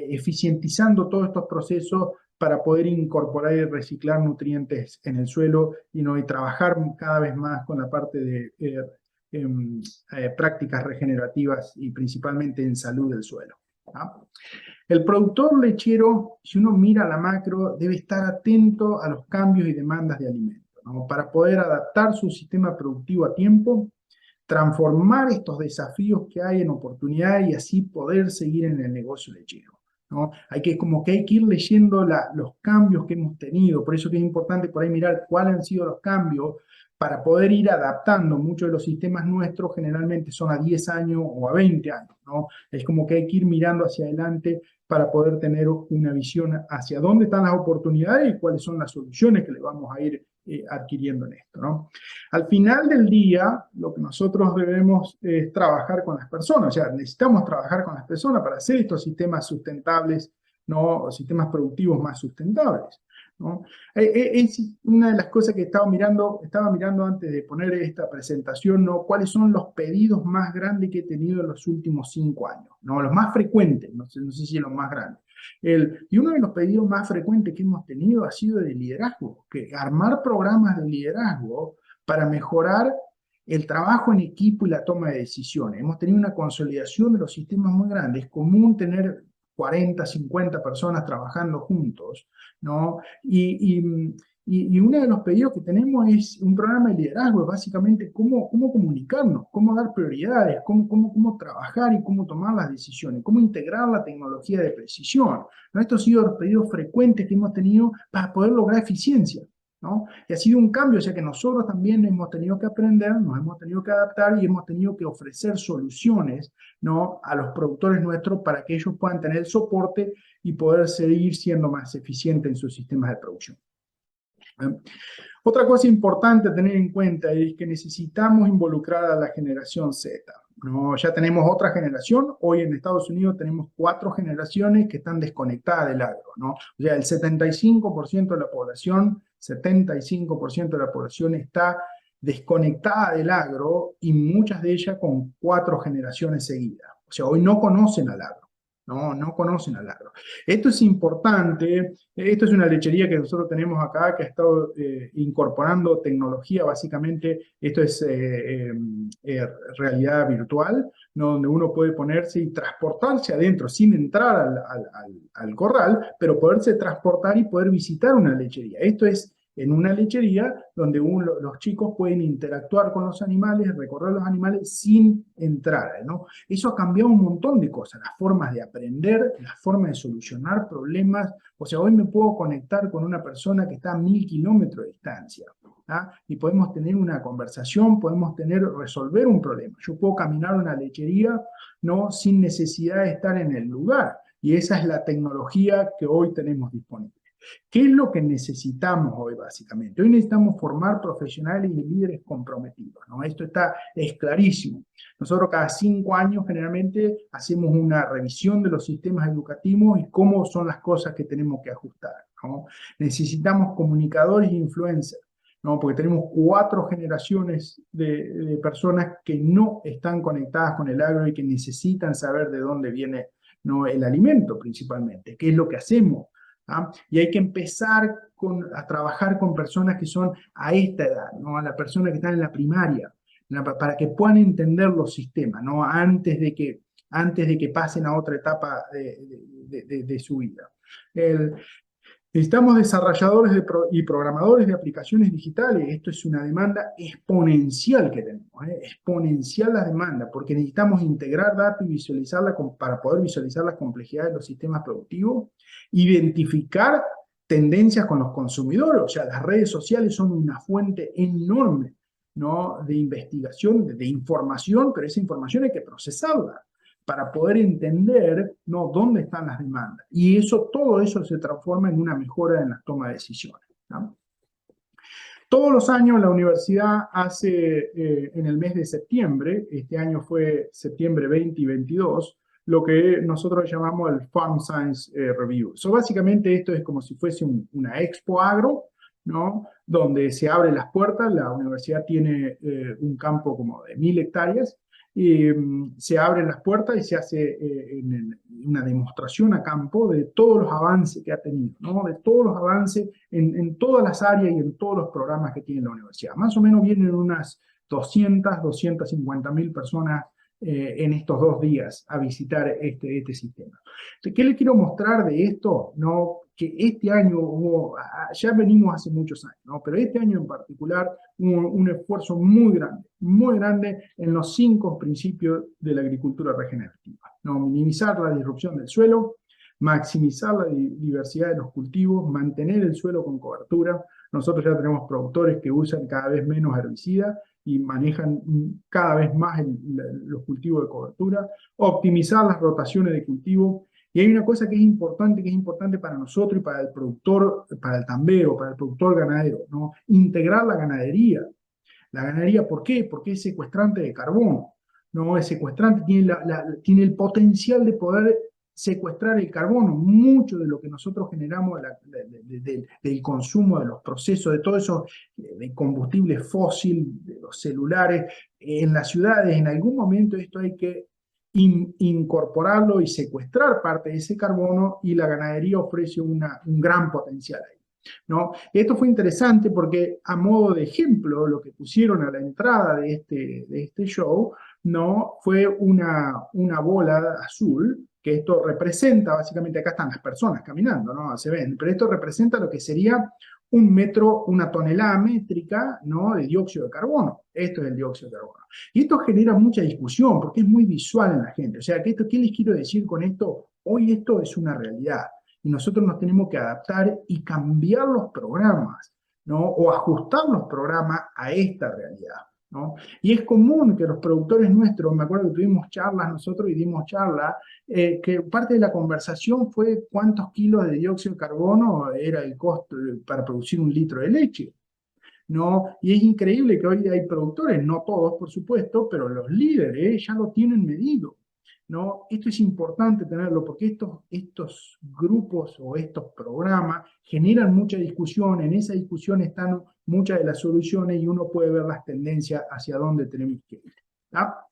eficientizando todos estos procesos para poder incorporar y reciclar nutrientes en el suelo y trabajar cada vez más con la parte de prácticas regenerativas y principalmente en salud del suelo, ¿no? El productor lechero, si uno mira la macro, debe estar atento a los cambios y demandas de alimentos, ¿no? Para poder adaptar su sistema productivo a tiempo, transformar estos desafíos que hay en oportunidades y así poder seguir en el negocio lechero, ¿no? Hay que ir leyendo los cambios que hemos tenido, por eso que es importante por ahí mirar cuáles han sido los cambios para poder ir adaptando. Muchos de los sistemas nuestros generalmente son a 10 años o a 20 años, ¿no? Es como que hay que ir mirando hacia adelante para poder tener una visión hacia dónde están las oportunidades y cuáles son las soluciones que le vamos a ir adquiriendo en esto, ¿no? Al final del día, lo que nosotros debemos es trabajar con las personas, o sea, necesitamos trabajar con las personas para hacer estos sistemas sustentables, ¿no? O sistemas productivos más sustentables, ¿no? Es una de las cosas que estaba mirando antes de poner esta presentación, ¿no? ¿Cuáles son los pedidos más grandes que he tenido en los últimos 5 años? ¿No? Los más frecuentes, no sé si los más grandes. Y uno de los pedidos más frecuentes que hemos tenido ha sido de liderazgo, que armar programas de liderazgo para mejorar el trabajo en equipo y la toma de decisiones. Hemos tenido una consolidación de los sistemas muy grandes. Es común tener 40, 50 personas trabajando juntos, ¿no? Y uno de los pedidos que tenemos es un programa de liderazgo, es básicamente cómo comunicarnos, cómo dar prioridades, cómo trabajar y cómo tomar las decisiones, cómo integrar la tecnología de precisión, ¿no? Estos han sido los pedidos frecuentes que hemos tenido para poder lograr eficiencia, ¿no? Y ha sido un cambio, o sea que nosotros también hemos tenido que aprender, nos hemos tenido que adaptar y hemos tenido que ofrecer soluciones, ¿no? A los productores nuestros para que ellos puedan tener el soporte y poder seguir siendo más eficientes en sus sistemas de producción. Otra cosa importante a tener en cuenta es que necesitamos involucrar a la generación Z, ¿no? Ya tenemos otra generación, hoy en Estados Unidos tenemos 4 generaciones que están desconectadas del agro, ¿no? O sea, el 75% de la población, 75% de la población está desconectada del agro y muchas de ellas con 4 generaciones seguidas. O sea, hoy no conocen al agro. No conocen al agro. Esto es importante, esto es una lechería que nosotros tenemos acá que ha estado incorporando tecnología, básicamente esto es realidad virtual, ¿no? Donde uno puede ponerse y transportarse adentro sin entrar al corral, pero poderse transportar y poder visitar una lechería. Esto es en una lechería donde los chicos pueden interactuar con los animales, recorrer los animales sin entrar, ¿no? Eso ha cambiado un montón de cosas, las formas de aprender, las formas de solucionar problemas. O sea, hoy me puedo conectar con una persona que está a 1000 kilómetros de distancia, ¿ah? Y podemos tener una conversación, podemos resolver un problema. Yo puedo caminar a una lechería, ¿no?, sin necesidad de estar en el lugar. Y esa es la tecnología que hoy tenemos disponible. ¿Qué es lo que necesitamos hoy, básicamente? Hoy necesitamos formar profesionales y líderes comprometidos, ¿no? Esto es clarísimo. Nosotros cada 5 años generalmente hacemos una revisión de los sistemas educativos y cómo son las cosas que tenemos que ajustar, ¿no? Necesitamos comunicadores e influencers, ¿no? Porque tenemos 4 generaciones de personas que no están conectadas con el agro y que necesitan saber de dónde viene, ¿no?, el alimento principalmente, qué es lo que hacemos. ¿Ah? Y hay que empezar a trabajar con personas que son a esta edad, ¿no?, a las personas que están en la primaria, ¿no?, para que puedan entender los sistemas, ¿no?, antes de que pasen a otra etapa de su vida. Necesitamos desarrolladores y programadores de aplicaciones digitales. Esto es una demanda exponencial que tenemos, exponencial la demanda, porque necesitamos integrar datos y visualizarla para poder visualizar las complejidades de los sistemas productivos, identificar tendencias con los consumidores. O sea, las redes sociales son una fuente enorme, ¿no?, de investigación, de información, pero esa información hay que procesarla para poder entender, ¿no?, dónde están las demandas. Y todo eso se transforma en una mejora en la toma de decisiones, ¿no? Todos los años la universidad hace, en el mes de septiembre, este año fue septiembre 20 y 22, lo que nosotros llamamos el Farm Science Review. Básicamente esto es como si fuese una expo agro, ¿no?, donde se abren las puertas. La universidad tiene un campo como de 1000 hectáreas, y se abren las puertas y se hace una demostración a campo de todos los avances que ha tenido, ¿no?, de todos los avances en todas las áreas y en todos los programas que tiene la universidad. Más o menos vienen unas 250.000 personas en estos 2 días a visitar este sistema. ¿Qué les quiero mostrar de esto? ¿No? Que este año ya venimos hace muchos años, ¿no?, pero este año en particular hubo un esfuerzo muy grande en los 5 principios de la agricultura regenerativa, ¿no? Minimizar la disrupción del suelo, maximizar la diversidad de los cultivos, mantener el suelo con cobertura. Nosotros ya tenemos productores que usan cada vez menos herbicidas y manejan cada vez más los cultivos de cobertura, optimizar las rotaciones de cultivo. Y hay una cosa que es importante para nosotros y para el productor, para el tambero, para el productor ganadero, ¿no? Integrar la ganadería. La ganadería, ¿por qué? Porque es secuestrante de carbono, ¿no? Es secuestrante, tiene el potencial de poder secuestrar el carbono. Mucho de lo que nosotros generamos del consumo, de los procesos, de todo eso, de combustible fósil, de los celulares, en las ciudades, en algún momento esto hay que incorporarlo y secuestrar parte de ese carbono, y la ganadería ofrece un gran potencial ahí, ¿no? Esto fue interesante porque, a modo de ejemplo, lo que pusieron a la entrada de este show, ¿no?, fue una bola azul, que esto representa, básicamente acá están las personas caminando, ¿no?, se ven, pero esto representa lo que sería un metro, una tonelada métrica, ¿no?, de dióxido de carbono. Esto es el dióxido de carbono. Y esto genera mucha discusión porque es muy visual en la gente. O sea, ¿qué les quiero decir con esto? Hoy esto es una realidad y nosotros nos tenemos que adaptar y cambiar los programas, ¿no?, o ajustar los programas a esta realidad, ¿no? Y es común que los productores nuestros, me acuerdo que tuvimos charlas nosotros y dimos charlas, que parte de la conversación fue cuántos kilos de dióxido de carbono era el costo para producir 1 litro de leche, ¿no? Y es increíble que hoy hay productores, no todos por supuesto, pero los líderes ya lo tienen medido, ¿no? Esto es importante tenerlo porque estos grupos o estos programas generan mucha discusión. En esa discusión están muchas de las soluciones y uno puede ver las tendencias hacia dónde tenemos que ir, ¿tá?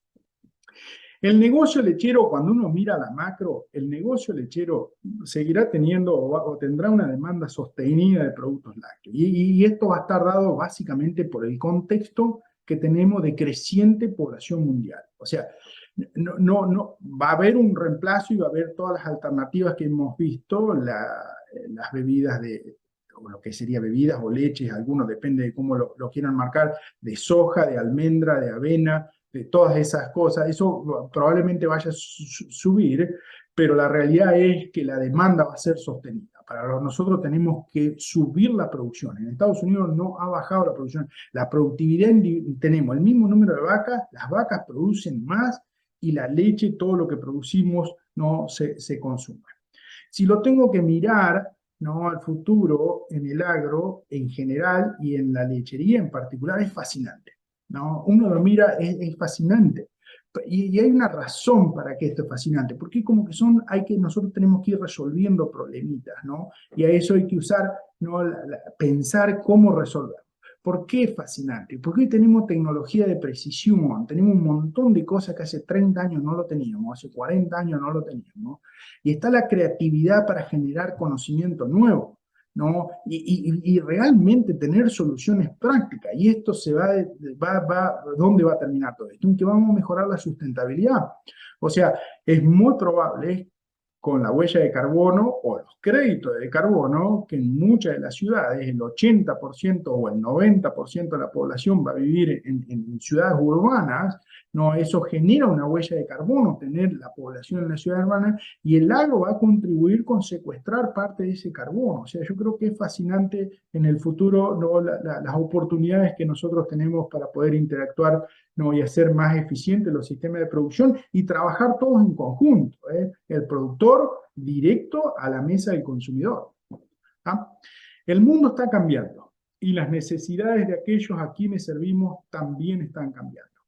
El negocio lechero, cuando uno mira la macro, el negocio lechero seguirá teniendo o tendrá una demanda sostenida de productos lácteos. Y esto va a estar dado básicamente por el contexto que tenemos de creciente población mundial. O sea, no va a haber un reemplazo y va a haber todas las alternativas que hemos visto, las bebidas o lo que sería bebidas o leches, algunos depende de cómo lo quieran marcar, de soja, de almendra, de avena, de todas esas cosas. Eso probablemente vaya a subir, pero la realidad es que la demanda va a ser sostenida. Para nosotros tenemos que subir la producción. En Estados Unidos no ha bajado la producción. La productividad, tenemos el mismo número de vacas, las vacas producen más y la leche, todo lo que producimos, no se consume. Si lo tengo que mirar, ¿no?, al futuro en el agro en general y en la lechería en particular, es fascinante, ¿no? Uno lo mira, es fascinante. Y hay una razón para que esto es fascinante, porque como que nosotros tenemos que ir resolviendo problemitas, ¿no? Y a eso hay que usar, ¿no?, pensar cómo resolver. ¿Por qué es fascinante? Porque tenemos tecnología de precisión, tenemos un montón de cosas que hace 30 años no lo teníamos, hace 40 años no lo teníamos, y está la creatividad para generar conocimiento nuevo, ¿no? Y realmente tener soluciones prácticas. Y esto ¿dónde va a terminar todo esto? En que vamos a mejorar la sustentabilidad. O sea, es muy probable con la huella de carbono o los créditos de carbono, que en muchas de las ciudades el 80% o el 90% de la población va a vivir en ciudades urbanas, ¿no? Eso genera una huella de carbono, tener la población en la ciudad urbana, y el agro va a contribuir con secuestrar parte de ese carbono. O sea, yo creo que es fascinante en el futuro, ¿no?, las oportunidades que nosotros tenemos para poder interactuar, ¿no?, y hacer más eficientes los sistemas de producción y trabajar todos en conjunto, ¿eh? El productor directo a la mesa del consumidor. ¿Ah? El mundo está cambiando y las necesidades de aquellos a quienes servimos también están cambiando,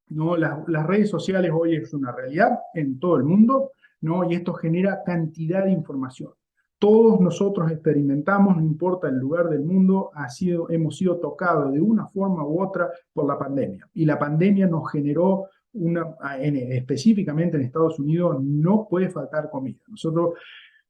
¿no? Las redes sociales hoy es una realidad en todo el mundo, ¿no? Y esto genera cantidad de información. Todos nosotros experimentamos, no importa el lugar del mundo, hemos sido tocados de una forma u otra por la pandemia. Y la pandemia nos generó específicamente en Estados Unidos, no puede faltar comida. Nosotros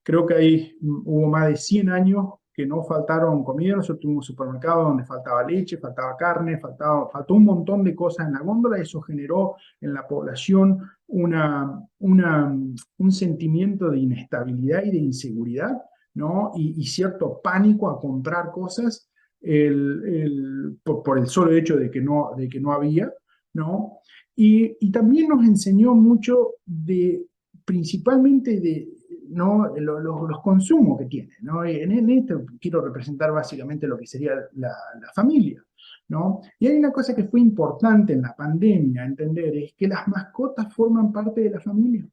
creo que hubo más de 100 años que no faltaron comida. Nosotros tuvimos supermercados donde faltaba leche, faltaba carne, faltó un montón de cosas en la góndola. Eso generó en la población un sentimiento de inestabilidad y de inseguridad, ¿no? Y cierto pánico a comprar cosas por el solo hecho de que no había, ¿no? Y también nos enseñó mucho principalmente ¿no?, los consumos que tiene, ¿no? En esto quiero representar básicamente lo que sería la familia, ¿no? Y hay una cosa que fue importante en la pandemia entender, es que las mascotas forman parte de la familia.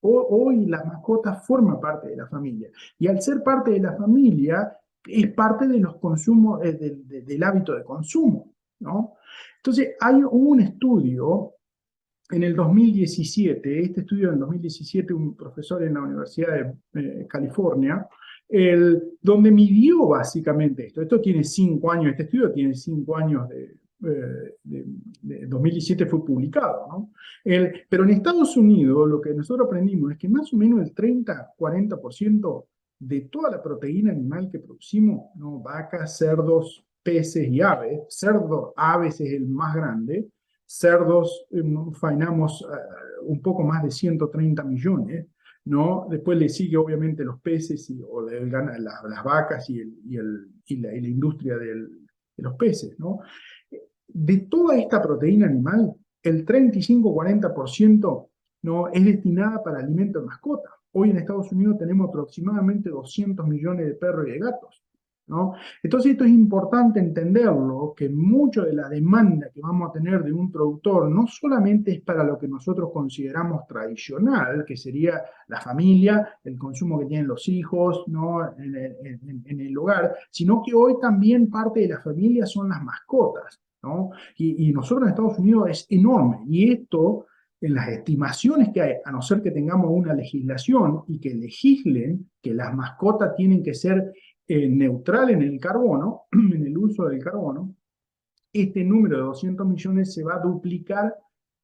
Hoy las mascotas forman parte de la familia. Y al ser parte de la familia, es parte de los consumos, del hábito de consumo, ¿no? Entonces, hubo un estudio en el 2017, este estudio en 2017, un profesor en la Universidad de California, donde midió básicamente esto. Esto tiene 5 años, este estudio tiene 5 años de 2017 fue publicado, ¿no? Pero en Estados Unidos lo que nosotros aprendimos es que más o menos el 30-40% de toda la proteína animal que producimos, ¿no?, vacas, cerdos, peces y aves, aves es el más grande, cerdos, faenamos un poco más de 130 millones, ¿no? Después le sigue obviamente los peces las vacas y la industria de los peces, ¿no? De toda esta proteína animal, el 35-40%, ¿no?, es destinada para alimento de mascota. Hoy en Estados Unidos tenemos aproximadamente 200 millones de perros y de gatos, ¿no? Entonces esto es importante entenderlo, que mucho de la demanda que vamos a tener de un productor no solamente es para lo que nosotros consideramos tradicional, que sería la familia, el consumo que tienen los hijos, ¿no?, en el hogar, sino que hoy también parte de la familia son las mascotas, ¿no? Y nosotros en Estados Unidos es enorme, y esto en las estimaciones que hay, a no ser que tengamos una legislación y que legislen que las mascotas tienen que ser neutral en el carbono, en el uso del carbono, este número de 200 millones se va a duplicar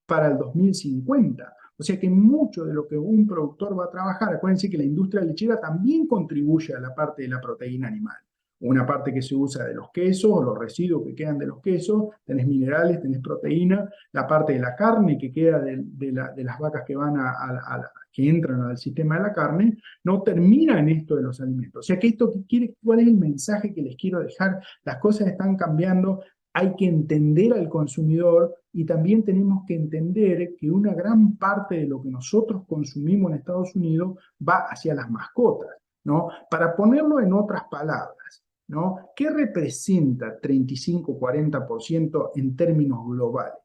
para el 2050. O sea que mucho de lo que un productor va a trabajar, acuérdense que la industria lechera también contribuye a la parte de la proteína animal. una parte que se usa de los quesos, o los residuos que quedan de los quesos, tenés minerales, tenés proteína, la parte de la carne que queda de las vacas que van que entran al sistema de la carne, no termina en esto de los alimentos. O sea que esto que quiere, ¿cuál es el mensaje que les quiero dejar? Las cosas están cambiando, hay que entender al consumidor y también tenemos que entender que una gran parte de lo que nosotros consumimos en Estados Unidos va hacia las mascotas, ¿no? Para ponerlo en otras palabras, ¿no? ¿Qué representa 35-40% en términos globales?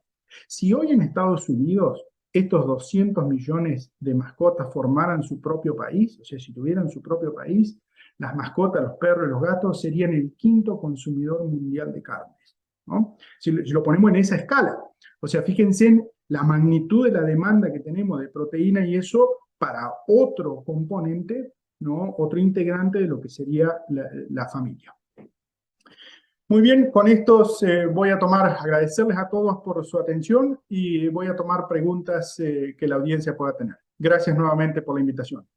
Si hoy en Estados Unidos estos 200 millones de mascotas formaran su propio país, o sea, si tuvieran su propio país, las mascotas, los perros y los gatos serían el quinto consumidor mundial de carnes, ¿no? Si lo ponemos en esa escala, o sea, fíjense en la magnitud de la demanda que tenemos de proteína y eso para otro componente, ¿no? Otro integrante de lo que sería la familia. Muy bien, con estos voy a agradecerles a todos por su atención y voy a tomar preguntas que la audiencia pueda tener. Gracias nuevamente por la invitación.